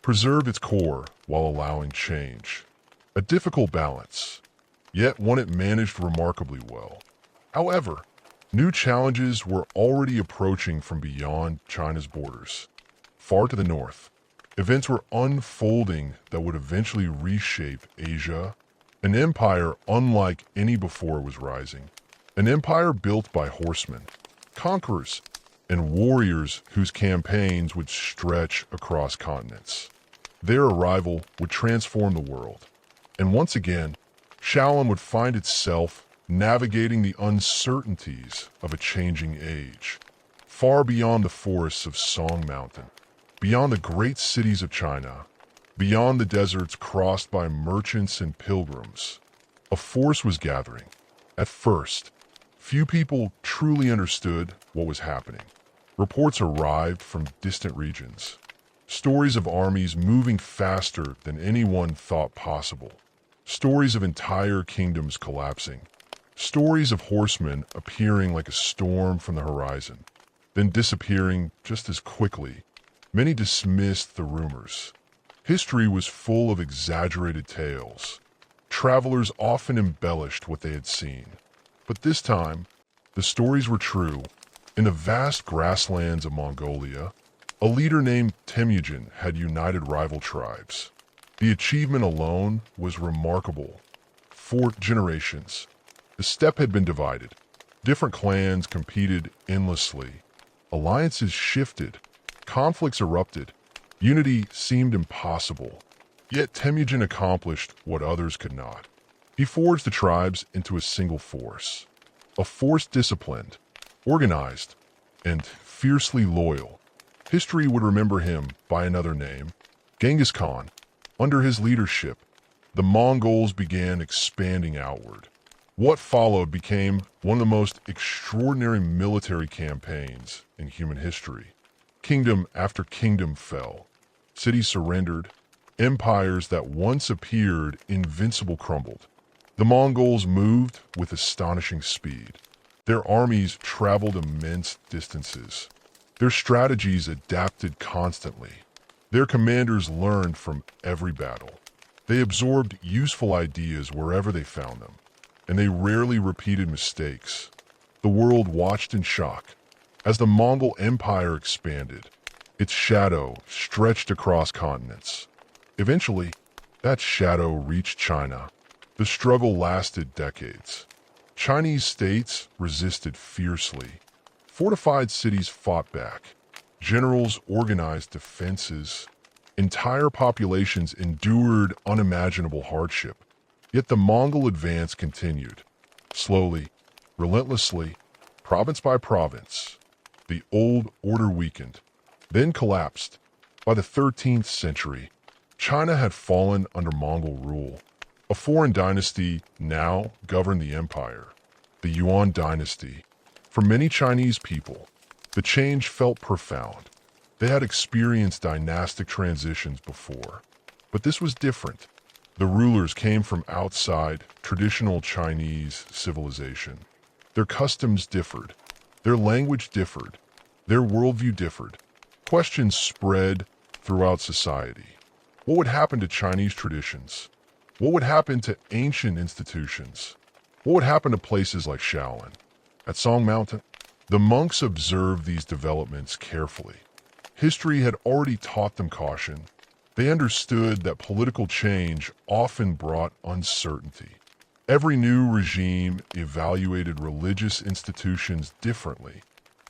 preserved its core while allowing change. A difficult balance, yet one it managed remarkably well. However, New challenges were already approaching from beyond China's borders. Far to the north, events were unfolding that would eventually reshape Asia. An empire unlike any before was rising. An empire built by horsemen, conquerors, and warriors whose campaigns would stretch across continents. Their arrival would transform the world. And once again, Shaolin would find itself navigating the uncertainties of a changing age. Far beyond the forests of Song Mountain, beyond the great cities of China, beyond the deserts crossed by merchants and pilgrims, a force was gathering. At first, few people truly understood what was happening. Reports arrived from distant regions. Stories of armies moving faster than anyone thought possible. Stories of entire kingdoms collapsing. Stories of horsemen appearing like a storm from the horizon, then disappearing just as quickly. Many dismissed the rumors. History was full of exaggerated tales. Travelers often embellished what they had seen. But this time, the stories were true. In the vast grasslands of Mongolia, a leader named Temujin had united rival tribes. The achievement alone was remarkable. 4 generations. The steppe had been divided. Different clans competed endlessly. Alliances shifted. Conflicts erupted. Unity seemed impossible. Yet Temujin accomplished what others could not. He forged the tribes into a single force. A force disciplined, organized, and fiercely loyal. History would remember him by another name, Genghis Khan. Under his leadership, the Mongols began expanding outward. What followed became one of the most extraordinary military campaigns in human history. Kingdom after kingdom fell. Cities surrendered. Empires that once appeared invincible crumbled. The Mongols moved with astonishing speed. Their armies traveled immense distances. Their strategies adapted constantly. Their commanders learned from every battle. They absorbed useful ideas wherever they found them, and they rarely repeated mistakes. The world watched in shock. As the Mongol Empire expanded, its shadow stretched across continents. Eventually, that shadow reached China. The struggle lasted decades. Chinese states resisted fiercely. Fortified cities fought back. Generals organized defenses. Entire populations endured unimaginable hardship. Yet the Mongol advance continued. Slowly, relentlessly, province by province. The old order weakened, then collapsed. By the 13th century, China had fallen under Mongol rule. A foreign dynasty now governed the empire, the Yuan dynasty. For many Chinese people, the change felt profound. They had experienced dynastic transitions before, but this was different. The rulers came from outside traditional Chinese civilization. Their customs differed. Their language differed. Their worldview differed. Questions spread throughout society. What would happen to Chinese traditions? What would happen to ancient institutions? What would happen to places like Shaolin? At Song Mountain, the monks observed these developments carefully. History had already taught them caution. They understood that political change often brought uncertainty. Every new regime evaluated religious institutions differently.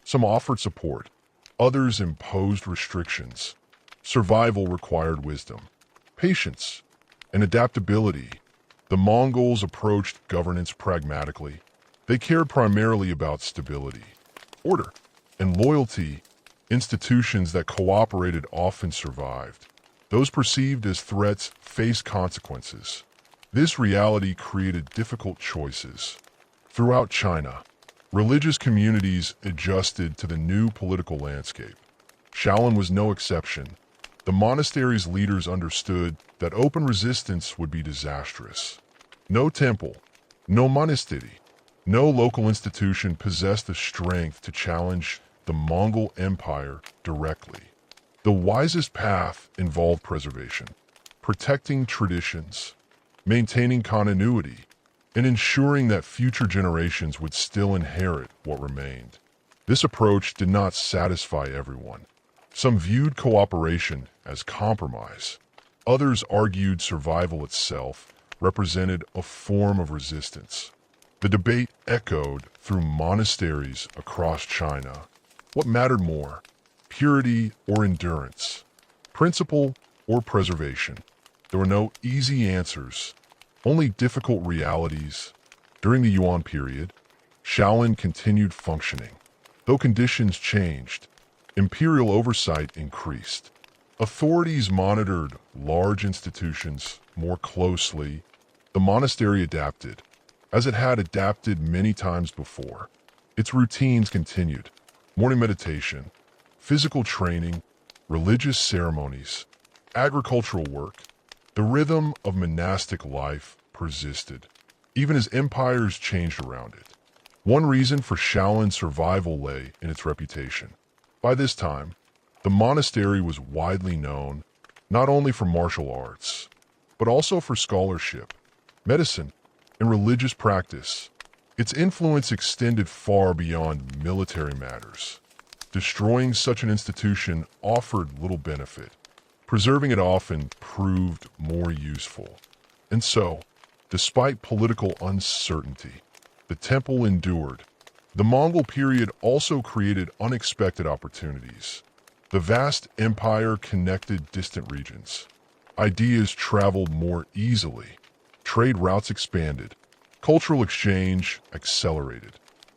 Some offered support. Others imposed restrictions. Survival required wisdom, patience, and adaptability. The Mongols approached governance pragmatically. They cared primarily about stability, order, and loyalty. Institutions that cooperated often survived. Those perceived as threats faced consequences. This reality created difficult choices. Throughout China, religious communities adjusted to the new political landscape. Shaolin was no exception. The monastery's leaders understood that open resistance would be disastrous. No temple, no monastery, no local institution possessed the strength to challenge the Mongol Empire directly. The wisest path involved preservation, protecting traditions, maintaining continuity, and ensuring that future generations would still inherit what remained. This approach did not satisfy everyone. Some viewed cooperation as compromise. Others argued survival itself represented a form of resistance. The debate echoed through monasteries across China. What mattered more, purity or endurance, principle or preservation? There were no easy answers, only difficult realities. During the Yuan period, Shaolin continued functioning. Though conditions changed, imperial oversight increased. Authorities monitored large institutions more closely. The monastery adapted, as it had adapted many times before. Its routines continued: morning meditation, physical training, religious ceremonies, agricultural work. The rhythm of monastic life persisted, even as empires changed around it. One reason for Shaolin's survival lay in its reputation. By this time, the monastery was widely known not only for martial arts, but also for scholarship, medicine, and religious practice. Its influence extended far beyond military matters. Destroying such an institution offered little benefit. Preserving it often proved more useful. And so, despite political uncertainty, the temple endured. The Mongol period also created unexpected opportunities. The vast empire connected distant regions. Ideas traveled more easily. Trade routes expanded. Cultural exchange accelerated.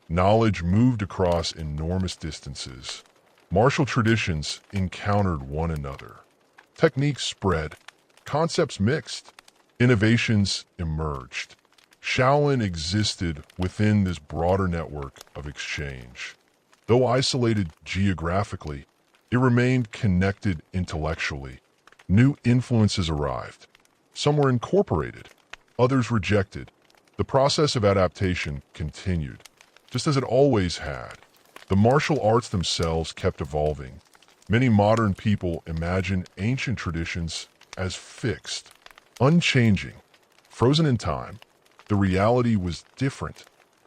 Knowledge moved across enormous distances. Martial traditions encountered one another. Techniques spread. Concepts mixed. Innovations emerged. Shaolin existed within this broader network of exchange. Though isolated geographically, it remained connected intellectually. New influences arrived. Some were incorporated, others rejected. The process of adaptation continued, just as it always had. The martial arts themselves kept evolving. Many modern people imagine ancient traditions as fixed, unchanging, frozen in time. The reality was different.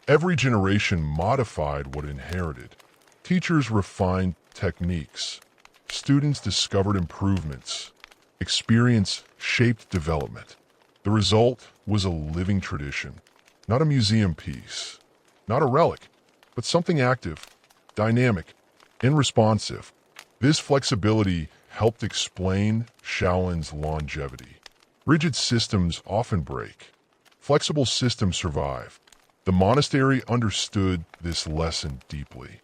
Every generation modified what it inherited. Teachers refined techniques. Students discovered improvements. Experience shaped development. The result was a living tradition, not a museum piece, not a relic, but something active, dynamic, and responsive. This flexibility helped explain Shaolin's longevity. Rigid systems often break. Flexible systems survive. The monastery understood this lesson deeply,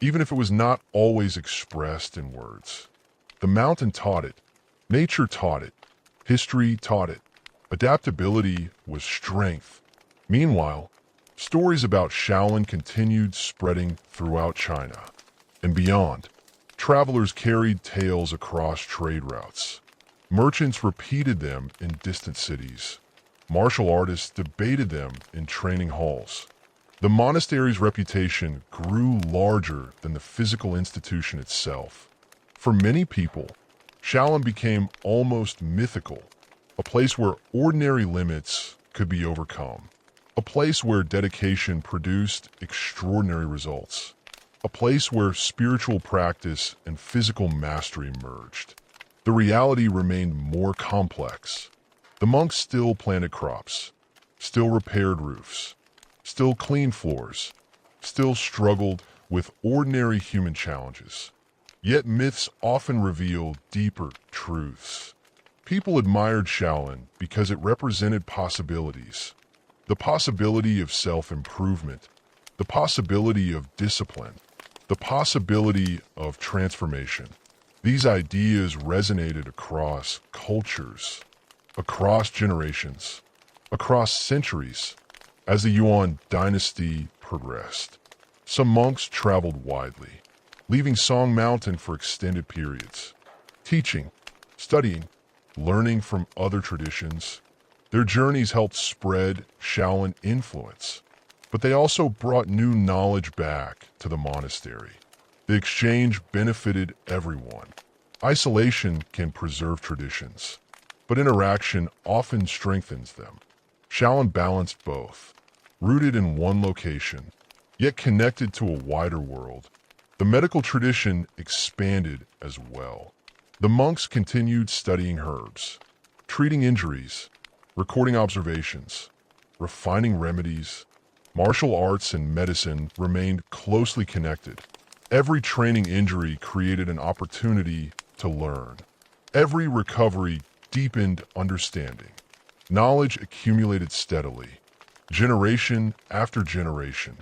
even if it was not always expressed in words. The mountain taught it. Nature taught it. History taught it. Adaptability was strength. Meanwhile, stories about Shaolin continued spreading throughout China and beyond. Travelers carried tales across trade routes. Merchants repeated them in distant cities. Martial artists debated them in training halls. The monastery's reputation grew larger than the physical institution itself. For many people, Shaolin became almost mythical, a place where ordinary limits could be overcome, a place where dedication produced extraordinary results, a place where spiritual practice and physical mastery merged. The reality remained more complex. The monks still planted crops, still repaired roofs, still cleaned floors, still struggled with ordinary human challenges. Yet myths often reveal deeper truths. People admired Shaolin because it represented possibilities. The possibility of self-improvement, the possibility of discipline, the possibility of transformation. These ideas resonated across cultures, across generations, across centuries. As the Yuan dynasty progressed, some monks traveled widely, leaving Song Mountain for extended periods, teaching, studying, learning from other traditions. Their journeys helped spread Shaolin influence, but they also brought new knowledge back to the monastery. The exchange benefited everyone. Isolation can preserve traditions, but interaction often strengthens them. Shaolin balanced both, rooted in one location, yet connected to a wider world. The medical tradition expanded as well. The monks continued studying herbs, treating injuries, recording observations, refining remedies. Martial arts and medicine remained closely connected. Every training injury created an opportunity to learn. Every recovery deepened understanding. Knowledge accumulated steadily, generation after generation.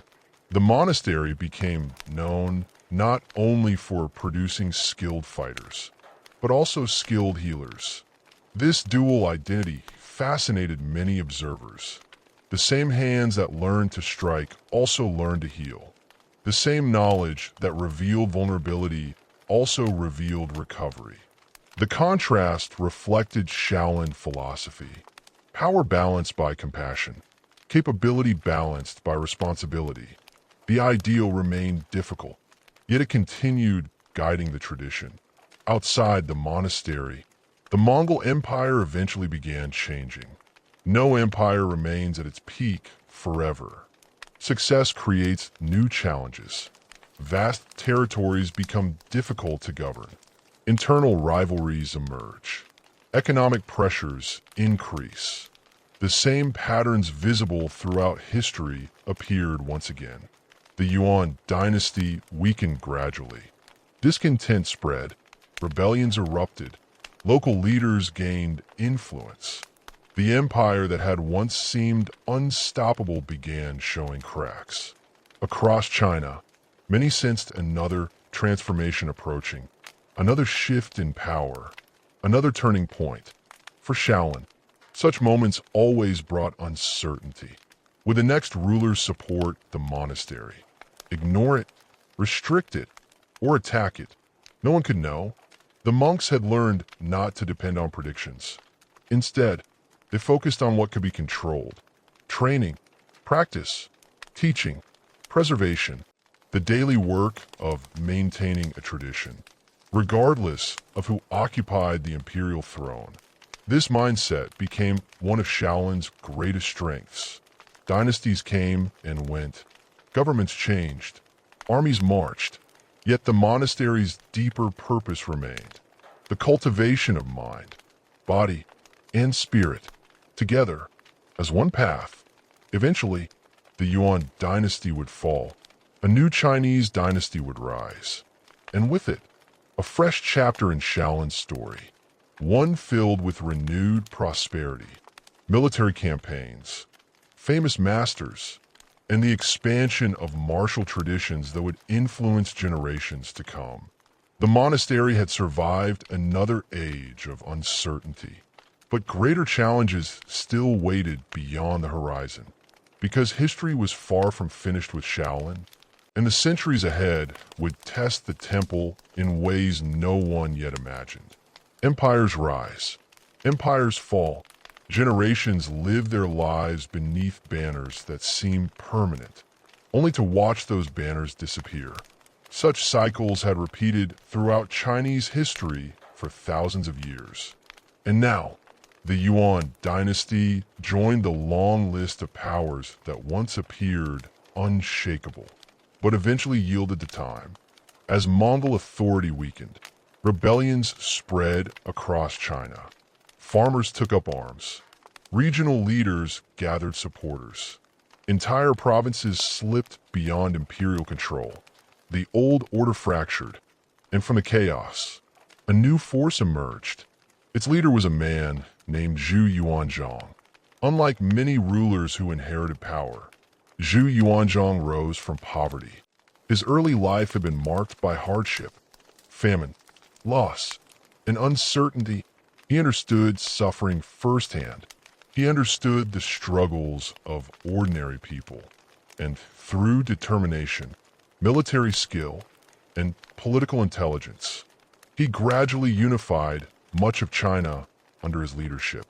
The monastery became known not only for producing skilled fighters, but also skilled healers. This dual identity fascinated many observers. The same hands that learned to strike also learned to heal. The same knowledge that revealed vulnerability also revealed recovery. The contrast reflected Shaolin philosophy. Power balanced by compassion. Capability balanced by responsibility. The ideal remained difficult, yet it continued guiding the tradition. Outside the monastery, the Mongol Empire eventually began changing. No empire remains at its peak forever. Success creates new challenges. Vast territories become difficult to govern. Internal rivalries emerge. Economic pressures increase. The same patterns visible throughout history appeared once again. The Yuan dynasty weakened gradually. Discontent spread. Rebellions erupted. Local leaders gained influence. The empire that had once seemed unstoppable began showing cracks. Across China, many sensed another transformation approaching, another shift in power, another turning point. For Shaolin, such moments always brought uncertainty. Would the next ruler support the monastery? Ignore it, restrict it, or attack it? No one could know. The monks had learned not to depend on predictions. Instead, they focused on what could be controlled. Training, practice, teaching, preservation, the daily work of maintaining a tradition, regardless of who occupied the imperial throne. This mindset became one of Shaolin's greatest strengths. Dynasties came and went. Governments changed. Armies marched. Yet the monastery's deeper purpose remained. The cultivation of mind, body, and spirit, together, as one path. Eventually, the Yuan dynasty would fall. A new Chinese dynasty would rise. And with it, a fresh chapter in Shaolin's story. One filled with renewed prosperity, military campaigns, famous masters, and the expansion of martial traditions that would influence generations to come. The monastery had survived another age of uncertainty, but greater challenges still waited beyond the horizon. Because history was far from finished with Shaolin, and the centuries ahead would test the temple in ways no one yet imagined. Empires rise, empires fall. Generations live their lives beneath banners that seem permanent, only to watch those banners disappear. Such cycles had repeated throughout Chinese history for thousands of years. And now, the Yuan dynasty joined the long list of powers that once appeared unshakable, but eventually yielded to time. As Mongol authority weakened, rebellions spread across China. Farmers took up arms. Regional leaders gathered supporters. Entire provinces slipped beyond imperial control. The old order fractured, and from the chaos, a new force emerged. Its leader was a man named Zhu Yuanzhang. Unlike many rulers who inherited power, Zhu Yuanzhang rose from poverty. His early life had been marked by hardship, famine, loss, and uncertainty. He understood suffering firsthand. He understood the struggles of ordinary people, and through determination, military skill, and political intelligence, he gradually unified much of China under his leadership.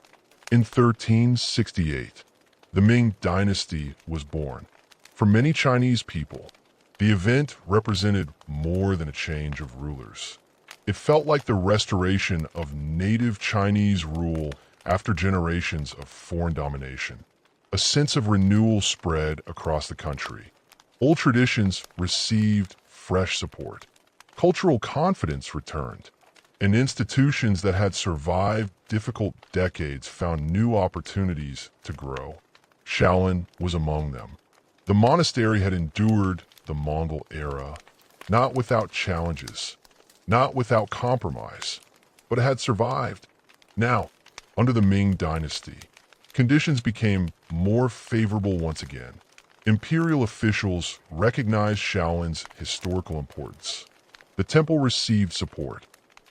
In 1368, the Ming Dynasty was born. For many Chinese people, the event represented more than a change of rulers. It felt like the restoration of native Chinese rule after generations of foreign domination. A sense of renewal spread across the country. Old traditions received fresh support. Cultural confidence returned, and institutions that had survived difficult decades found new opportunities to grow. Shaolin was among them. The monastery had endured the Mongol era, not without challenges, not without compromise, but it had survived. Now, under the Ming dynasty, conditions became more favorable once again. Imperial officials recognized Shaolin's historical importance. The temple received support.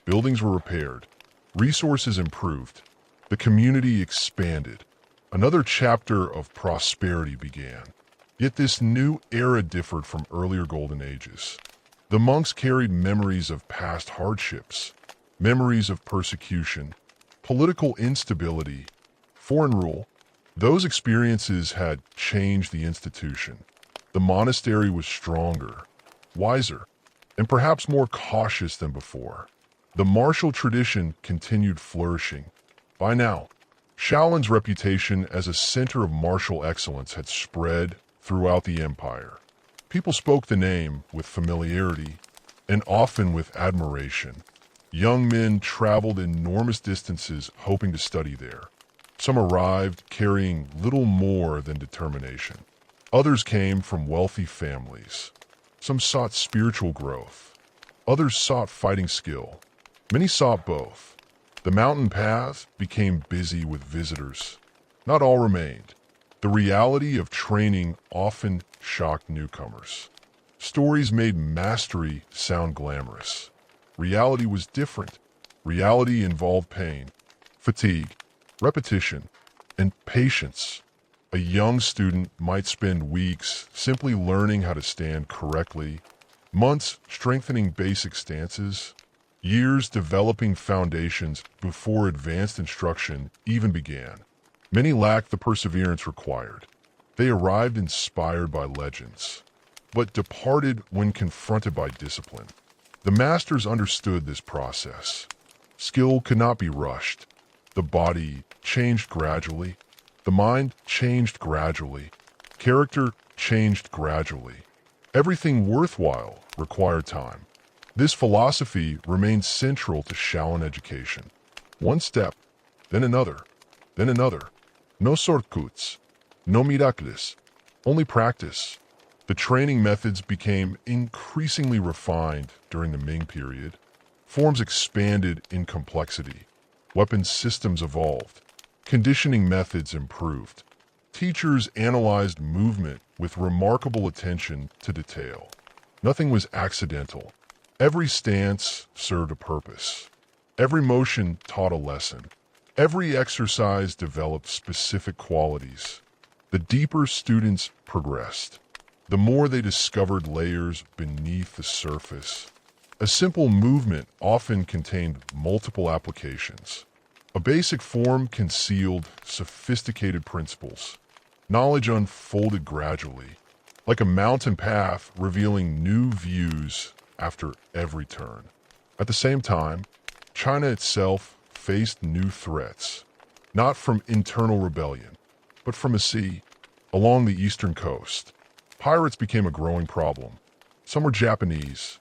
Buildings were repaired. Resources improved. The community expanded. Another chapter of prosperity began. Yet this new era differed from earlier golden ages. The monks carried memories of past hardships, memories of persecution, political instability, foreign rule. Those experiences had changed the institution. The monastery was stronger, wiser, and perhaps more cautious than before. The martial tradition continued flourishing. By now, Shaolin's reputation as a center of martial excellence had spread throughout the empire. People spoke the name with familiarity and often with admiration. Young men traveled enormous distances hoping to study there. Some arrived carrying little more than determination. Others came from wealthy families. Some sought spiritual growth. Others sought fighting skill. Many sought both. The mountain path became busy with visitors. Not all remained. The reality of training often shocked newcomers. Stories made mastery sound glamorous. Reality was different. Reality involved pain, fatigue, repetition, and patience. A young student might spend weeks simply learning how to stand correctly, months strengthening basic stances, years developing foundations before advanced instruction even began. Many lacked the perseverance required. They arrived inspired by legends, but departed when confronted by discipline. The masters understood this process. Skill could not be rushed. The body changed gradually. The mind changed gradually. Character changed gradually. Everything worthwhile required time. This philosophy remains central to Shaolin education. One step, then another, then another. No shortcuts, no miracles, only practice. The training methods became increasingly refined during the Ming period. Forms expanded in complexity. Weapon systems evolved. Conditioning methods improved. Teachers analyzed movement with remarkable attention to detail. Nothing was accidental. Every stance served a purpose. Every motion taught a lesson. Every exercise developed specific qualities. The deeper students progressed, the more they discovered layers beneath the surface. A simple movement often contained multiple applications. A basic form concealed sophisticated principles. Knowledge unfolded gradually, like a mountain path revealing new views after every turn. At the same time, China itself faced new threats, not from internal rebellion, but from a sea. Along the eastern coast, pirates became a growing problem. Some were Japanese,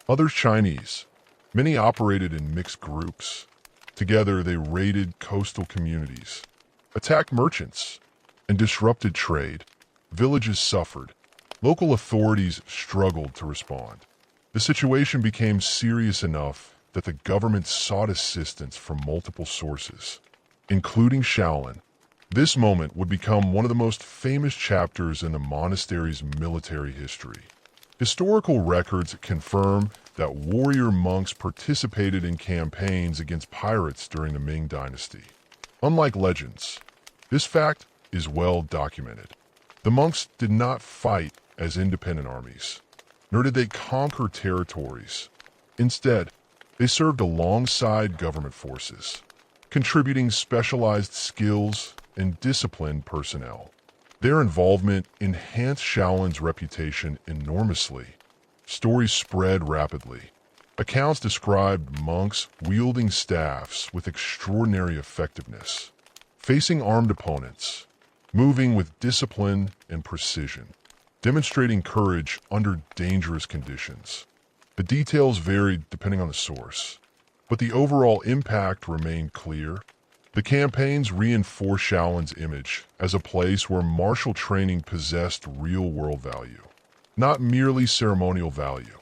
others Chinese. Many operated in mixed groups. Together they raided coastal communities, attacked merchants, and disrupted trade. Villages suffered. Local authorities struggled to respond. The situation became serious enough that the government sought assistance from multiple sources, including Shaolin. This moment would become one of the most famous chapters in the monastery's military history. Historical records confirm that warrior monks participated in campaigns against pirates during the Ming dynasty. Unlike legends, this fact is well documented. The monks did not fight as independent armies, nor did they conquer territories. Instead, they served alongside government forces, contributing specialized skills and disciplined personnel. Their involvement enhanced Shaolin's reputation enormously. Stories spread rapidly. Accounts described monks wielding staffs with extraordinary effectiveness, facing armed opponents, moving with discipline and precision, demonstrating courage under dangerous conditions. The details varied depending on the source, but the overall impact remained clear. The campaigns reinforced Shaolin's image as a place where martial training possessed real-world value, not merely ceremonial value,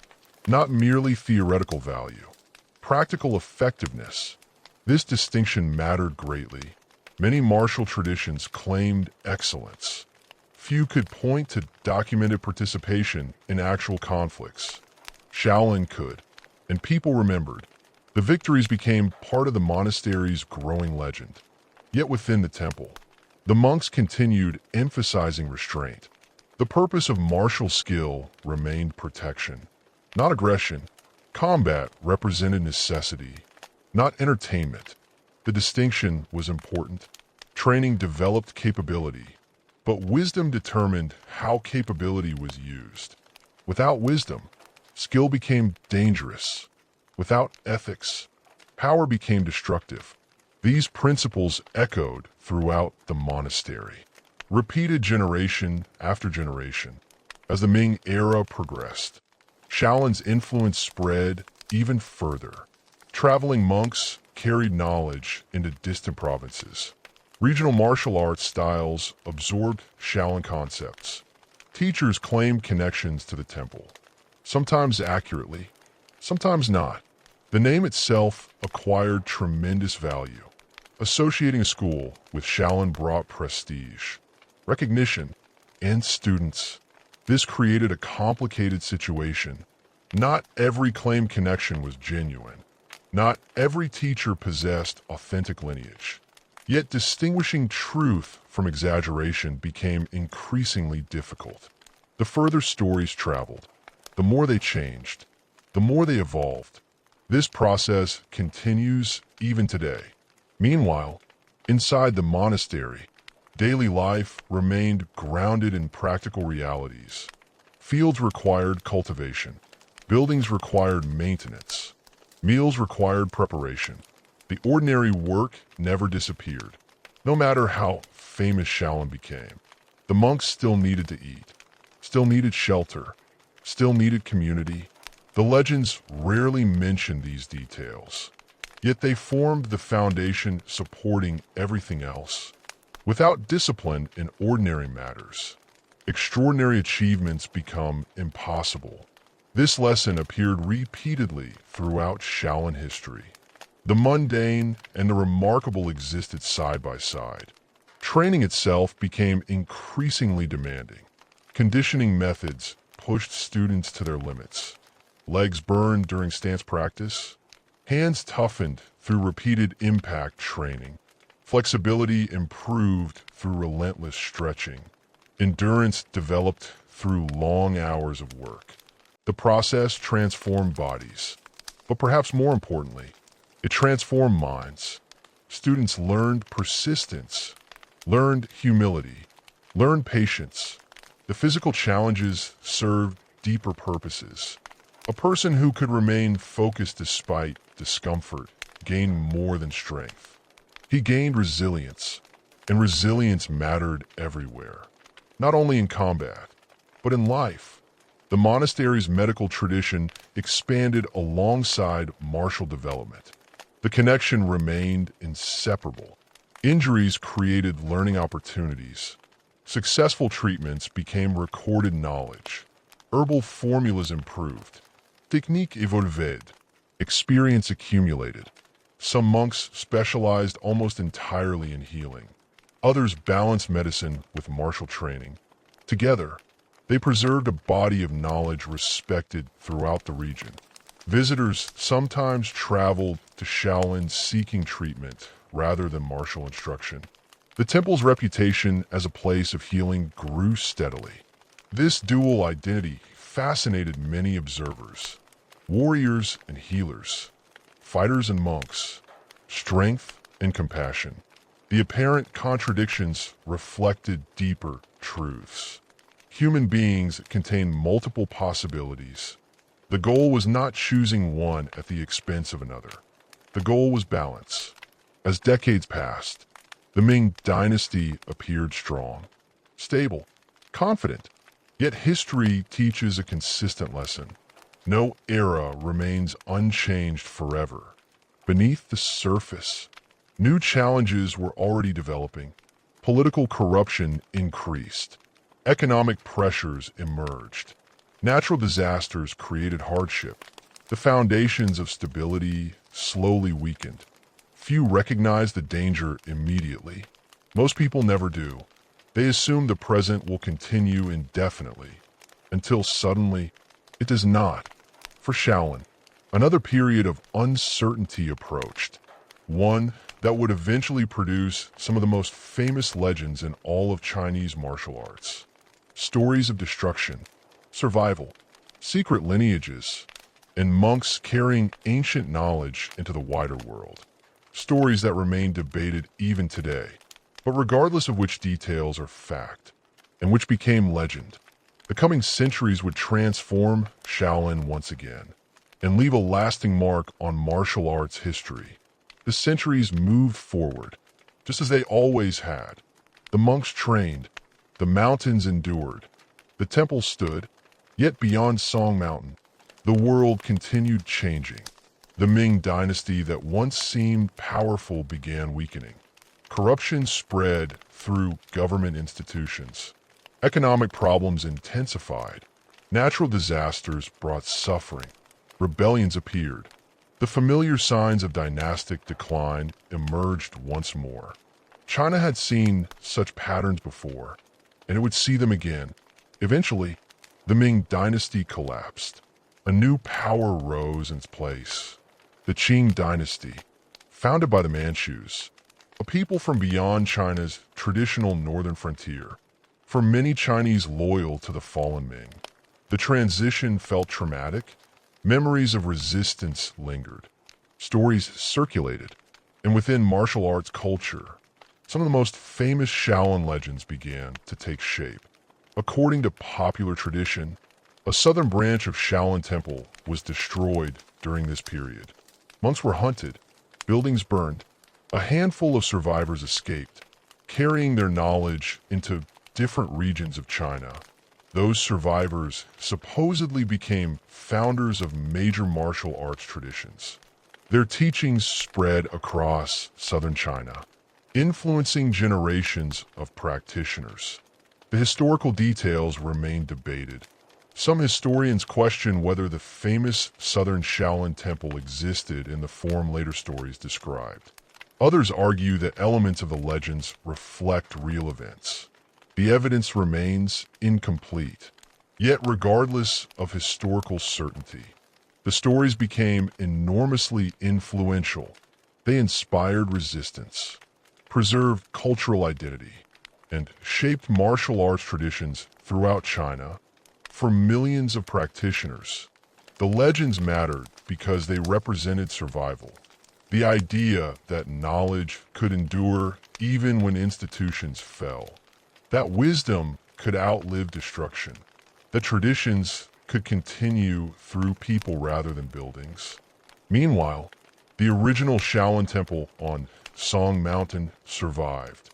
not merely theoretical value, practical effectiveness. This distinction mattered greatly. Many martial traditions claimed excellence. Few could point to documented participation in actual conflicts. Shaolin could, and people remembered. The victories became part of the monastery's growing legend. Yet within the temple, the monks continued emphasizing restraint. The purpose of martial skill remained protection, not aggression. Combat represented necessity, not entertainment. The distinction was important. Training developed capability, but wisdom determined how capability was used. Without wisdom, skill became dangerous. Without ethics, power became destructive. These principles echoed throughout the monastery, repeated generation after generation. As the Ming era progressed, Shaolin's influence spread even further. Traveling monks carried knowledge into distant provinces. Regional martial arts styles absorbed Shaolin concepts. Teachers claimed connections to the temple, sometimes accurately, sometimes not. The name itself acquired tremendous value. Associating a school with Shaolin brought prestige, recognition, and students. This created a complicated situation. Not every claimed connection was genuine. Not every teacher possessed authentic lineage. Yet distinguishing truth from exaggeration became increasingly difficult. The further stories traveled, the more they changed, the more they evolved. This process continues even today. Meanwhile, inside the monastery, daily life remained grounded in practical realities. Fields required cultivation. Buildings required maintenance. Meals required preparation. The ordinary work never disappeared. No matter how famous Shaolin became, the monks still needed to eat, still needed shelter, still needed community. The legends rarely mention these details, yet they formed the foundation supporting everything else. Without discipline in ordinary matters, extraordinary achievements become impossible. This lesson appeared repeatedly throughout Shaolin history. The mundane and the remarkable existed side by side. Training itself became increasingly demanding. Conditioning methods pushed students to their limits. Legs burned during stance practice. Hands toughened through repeated impact training. Flexibility improved through relentless stretching. Endurance developed through long hours of work. The process transformed bodies, but perhaps more importantly, it transformed minds. Students learned persistence, learned humility, learned patience. The physical challenges served deeper purposes. A person who could remain focused despite discomfort gained more than strength. He gained resilience, and resilience mattered everywhere, not only in combat, but in life. The monastery's medical tradition expanded alongside martial development. The connection remained inseparable. Injuries created learning opportunities. Successful treatments became recorded knowledge. Herbal formulas improved. Technique évoluait. Experience accumulated. Some monks specialized almost entirely in healing. Others balanced medicine with martial training. Together, they preserved a body of knowledge respected throughout the region. Visitors sometimes traveled to Shaolin seeking treatment rather than martial instruction. The temple's reputation as a place of healing grew steadily. This dual identity fascinated many observers. Warriors and healers, fighters and monks, strength and compassion. The apparent contradictions reflected deeper truths. Human beings contain multiple possibilities. The goal was not choosing one at the expense of another. The goal was balance. As decades passed, The Ming dynasty appeared strong, stable, confident. Yet history teaches a consistent lesson. No era remains unchanged forever. Beneath the surface, new challenges were already developing. Political corruption increased. Economic pressures emerged. Natural disasters created hardship. The foundations of stability slowly weakened. Few recognized the danger immediately. Most people never do. They assume the present will continue indefinitely, until suddenly it does not. For Shaolin, another period of uncertainty approached, one that would eventually produce some of the most famous legends in all of Chinese martial arts. Stories of destruction, survival, secret lineages, and monks carrying ancient knowledge into the wider world. Stories that remain debated even today. But regardless of which details are fact, and which became legend, the coming centuries would transform Shaolin once again, and leave a lasting mark on martial arts history. The centuries moved forward, just as they always had. The monks trained, the mountains endured, the temple stood, yet beyond Song Mountain, the world continued changing. The Ming dynasty that once seemed powerful began weakening. Corruption spread through government institutions. Economic problems intensified. Natural disasters brought suffering. Rebellions appeared. The familiar signs of dynastic decline emerged once more. China had seen such patterns before, and it would see them again. Eventually, the Ming dynasty collapsed. A new power rose in its place. The Qing dynasty, founded by the Manchus, a people from beyond China's traditional northern frontier. For many Chinese loyal to the fallen Ming, the transition felt traumatic. Memories of resistance lingered. Stories circulated. And within martial arts culture, some of the most famous Shaolin legends began to take shape. According to popular tradition, a southern branch of Shaolin Temple was destroyed during this period. Monks were hunted, buildings burned. A handful of survivors escaped, carrying their knowledge into different regions of China. Those survivors supposedly became founders of major martial arts traditions. Their teachings spread across southern China, influencing generations of practitioners. The historical details remain debated. Some historians question whether the famous southern Shaolin Temple existed in the form later stories described. Others argue that elements of the legends reflect real events. The evidence remains incomplete. Yet regardless of historical certainty, the stories became enormously influential. They inspired resistance, preserved cultural identity, and shaped martial arts traditions throughout China. For millions of practitioners, the legends mattered because they represented survival. The idea that knowledge could endure even when institutions fell. That wisdom could outlive destruction. That traditions could continue through people rather than buildings. Meanwhile, the original Shaolin Temple on Song Mountain survived.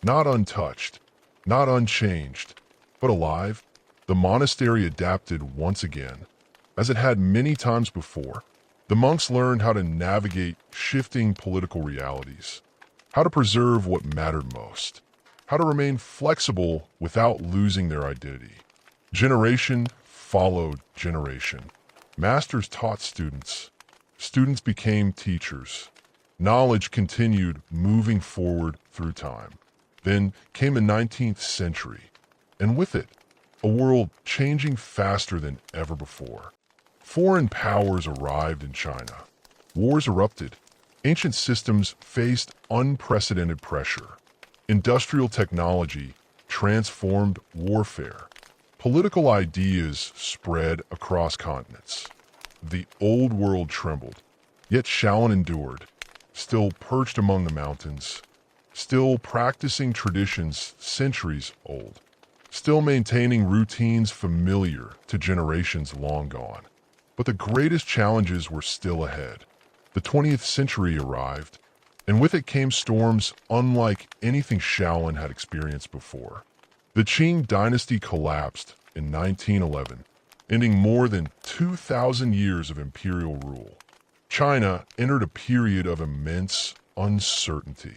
Not untouched, not unchanged, but alive. The monastery adapted once again, as it had many times before. The monks learned how to navigate shifting political realities, how to preserve what mattered most, how to remain flexible without losing their identity. Generation followed generation. Masters taught students. Students became teachers. Knowledge continued moving forward through time. Then came the 19th century, and with it, a world changing faster than ever before. Foreign powers arrived in China. Wars erupted. Ancient systems faced unprecedented pressure. Industrial technology transformed warfare. Political ideas spread across continents. The old world trembled, yet Shaolin endured, still perched among the mountains, still practicing traditions centuries old, still maintaining routines familiar to generations long gone. But the greatest challenges were still ahead. The 20th century arrived. And with it came storms unlike anything Shaolin had experienced before. The Qing dynasty collapsed in 1911, ending more than 2,000 years of imperial rule. China entered a period of immense uncertainty.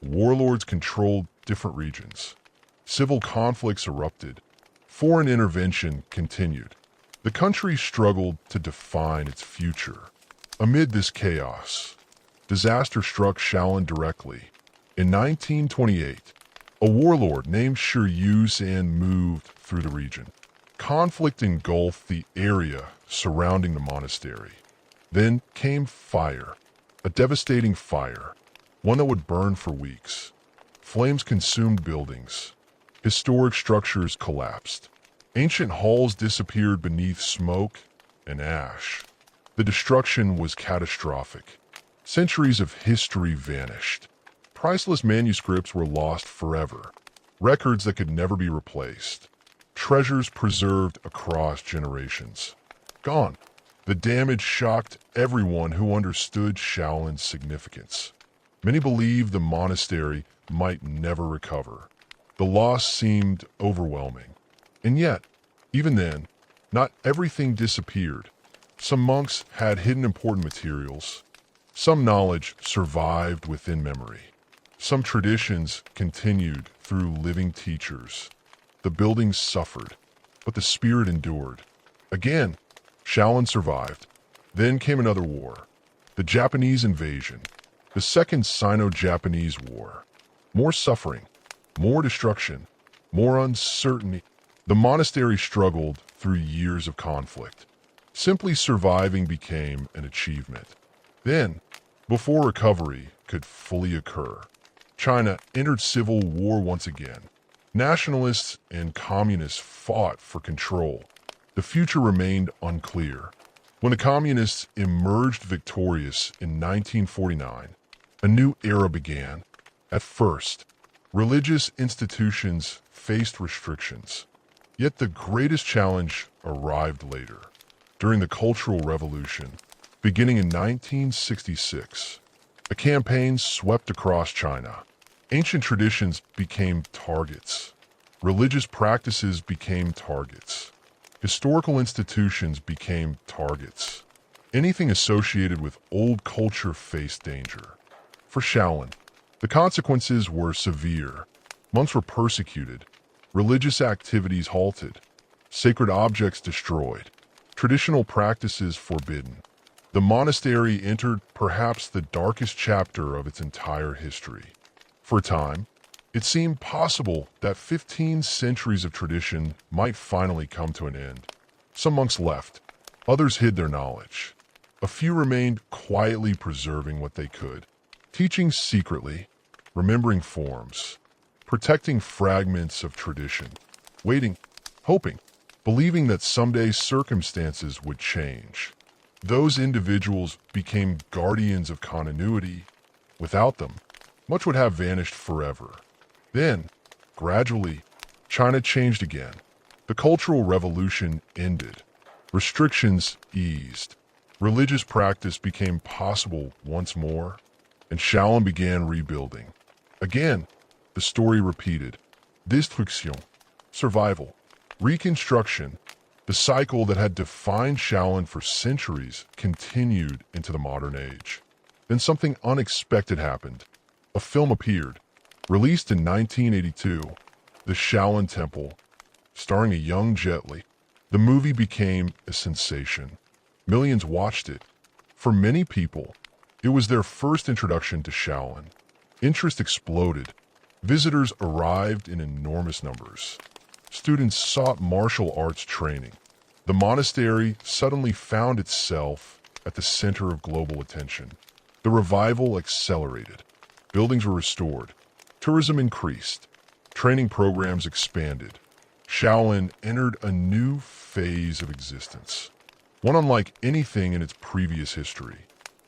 Warlords controlled different regions. Civil conflicts erupted. Foreign intervention continued. The country struggled to define its future. Amid this chaos, disaster struck Shaolin directly. In 1928, a warlord named Shi Yuzan moved through the region. Conflict engulfed the area surrounding the monastery. Then came fire, a devastating fire, one that would burn for weeks. Flames consumed buildings. Historic structures collapsed. Ancient halls disappeared beneath smoke and ash. The destruction was catastrophic. Centuries of history vanished. Priceless manuscripts were lost forever. Records that could never be replaced. Treasures preserved across generations. Gone. The damage shocked everyone who understood Shaolin's significance. Many believed the monastery might never recover. The loss seemed overwhelming. And yet, even then, not everything disappeared. Some monks had hidden important materials. Some knowledge survived within memory. Some traditions continued through living teachers. The buildings suffered, but the spirit endured. Again, Shaolin survived. Then came another war. The Japanese invasion. The Second Sino-Japanese War. More suffering, more destruction, more uncertainty. The monastery struggled through years of conflict. Simply surviving became an achievement. Then, before recovery could fully occur, China entered civil war once again. Nationalists and communists fought for control. The future remained unclear. When the communists emerged victorious in 1949, a new era began. At first, religious institutions faced restrictions. Yet the greatest challenge arrived later. During the Cultural Revolution, beginning in 1966, a campaign swept across China. Ancient traditions became targets. Religious practices became targets. Historical institutions became targets. Anything associated with old culture faced danger. For Shaolin, the consequences were severe. Monks were persecuted. Religious activities halted. Sacred objects destroyed. Traditional practices forbidden. The monastery entered perhaps the darkest chapter of its entire history. For a time, it seemed possible that 15 centuries of tradition might finally come to an end. Some monks left. Others hid their knowledge. A few remained quietly preserving what they could, teaching secretly, remembering forms, protecting fragments of tradition, waiting, hoping, believing that someday circumstances would change. Those individuals became guardians of continuity. Without them, much would have vanished forever. Then, gradually, China changed again. The Cultural Revolution ended. Restrictions eased. Religious practice became possible once more, and Shaolin began rebuilding. Again, the story repeated. Destruction, survival, reconstruction. The cycle that had defined Shaolin for centuries continued into the modern age. Then something unexpected happened. A film appeared. Released in 1982, The Shaolin Temple, starring a young Jet Li. The movie became a sensation. Millions watched it. For many people, it was their first introduction to Shaolin. Interest exploded. Visitors arrived in enormous numbers. Students sought martial arts training. The monastery suddenly found itself at the center of global attention. The revival accelerated. Buildings were restored. Tourism increased. Training programs expanded. Shaolin entered a new phase of existence, one unlike anything in its previous history.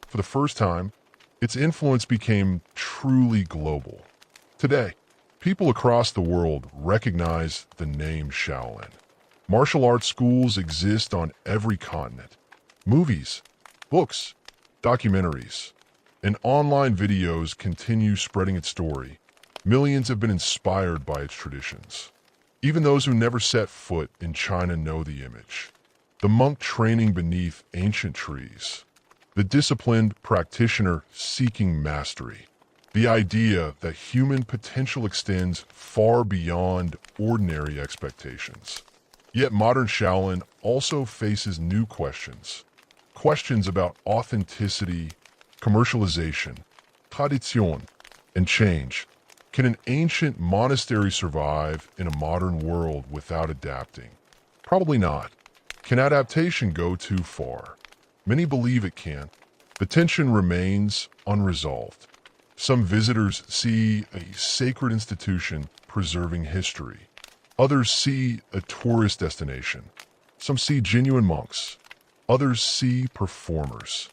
For the first time, its influence became truly global. Today, people across the world recognize the name Shaolin. Martial arts schools exist on every continent. Movies, books, documentaries, and online videos continue spreading its story. Millions have been inspired by its traditions. Even those who never set foot in China know the image. The monk training beneath ancient trees. The disciplined practitioner seeking mastery. The idea that human potential extends far beyond ordinary expectations. Yet modern Shaolin also faces new questions. Questions about authenticity, commercialization, tradition, and change. Can an ancient monastery survive in a modern world without adapting? Probably not. Can adaptation go too far? Many believe it can. The tension remains unresolved. Some visitors see a sacred institution preserving history. Others see a tourist destination. Some see genuine monks. Others see performers.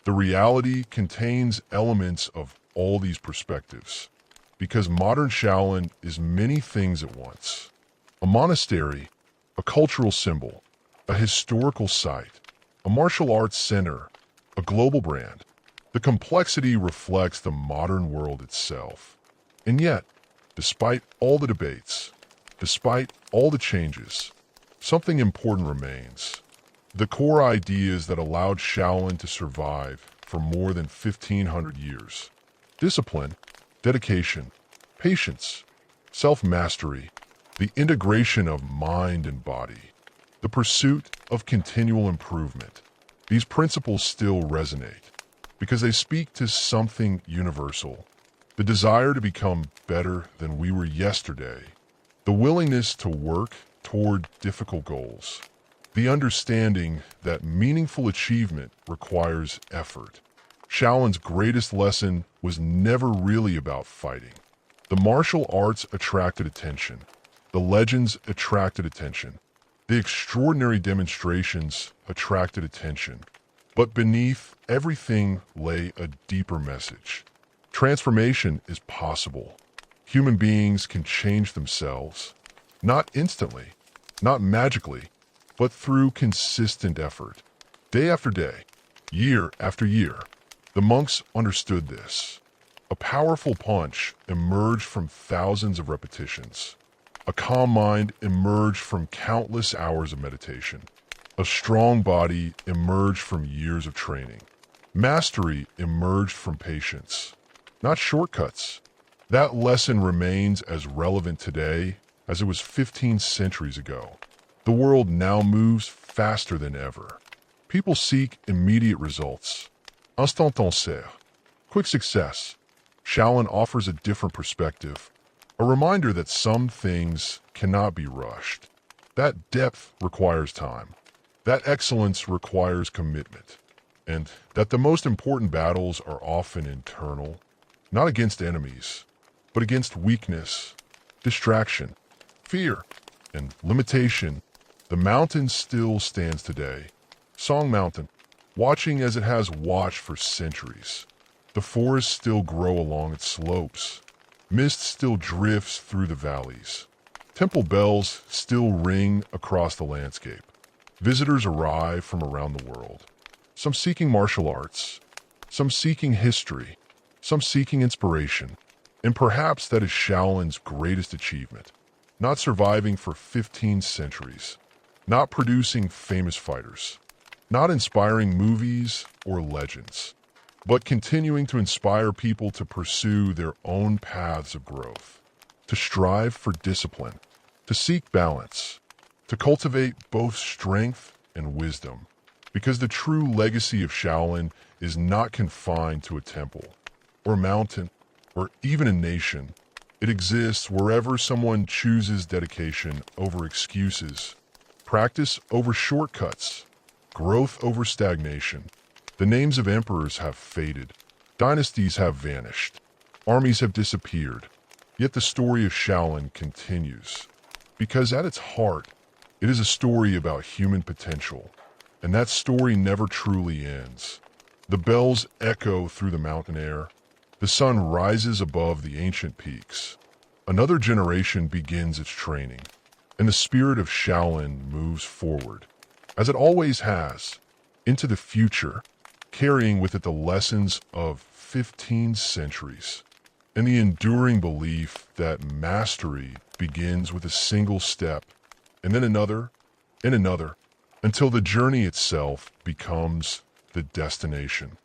The reality contains elements of all these perspectives, because modern Shaolin is many things at once. A monastery, a cultural symbol, a historical site, a martial arts center, a global brand. The complexity reflects the modern world itself. And yet, despite all the debates, despite all the changes, something important remains. The core ideas that allowed Shaolin to survive for more than 1,500 years. Discipline, dedication, patience, self-mastery, the integration of mind and body, the pursuit of continual improvement. These principles still resonate because they speak to something universal. The desire to become better than we were yesterday. The willingness to work toward difficult goals. The understanding that meaningful achievement requires effort. Shaolin's greatest lesson was never really about fighting. The martial arts attracted attention. The legends attracted attention. The extraordinary demonstrations attracted attention. But beneath everything lay a deeper message. Transformation is possible. Human beings can change themselves, not instantly, not magically, but through consistent effort. Day after day, year after year, the monks understood this. A powerful punch emerged from thousands of repetitions. A calm mind emerged from countless hours of meditation. A strong body emerged from years of training. Mastery emerged from patience, not shortcuts. That lesson remains as relevant today as it was 15 centuries ago. The world now moves faster than ever. People seek immediate results. Instantanéeux. Quick success. Shaolin offers a different perspective. A reminder that some things cannot be rushed. That depth requires time. That excellence requires commitment. And that the most important battles are often internal, not against enemies, but against weakness, distraction, fear, and limitation. The mountain still stands today. Song Mountain, watching as it has watched for centuries. The forests still grow along its slopes. Mist still drifts through the valleys. Temple bells still ring across the landscape. Visitors arrive from around the world. Some seeking martial arts, some seeking history, some seeking inspiration. And perhaps that is Shaolin's greatest achievement. Not surviving for 15 centuries. Not producing famous fighters. Not inspiring movies or legends. But continuing to inspire people to pursue their own paths of growth. To strive for discipline. To seek balance. To cultivate both strength and wisdom. Because the true legacy of Shaolin is not confined to a temple, or a mountain, or even a nation. It exists wherever someone chooses dedication over excuses, practice over shortcuts, growth over stagnation. The names of emperors have faded, dynasties have vanished, armies have disappeared, yet the story of Shaolin continues. Because at its heart, it is a story about human potential, and that story never truly ends. The bells echo through the mountain air. The sun rises above the ancient peaks. Another generation begins its training, and the spirit of Shaolin moves forward, as it always has, into the future, carrying with it the lessons of 15 centuries, and the enduring belief that mastery begins with a single step, and then another, and another, until the journey itself becomes the destination.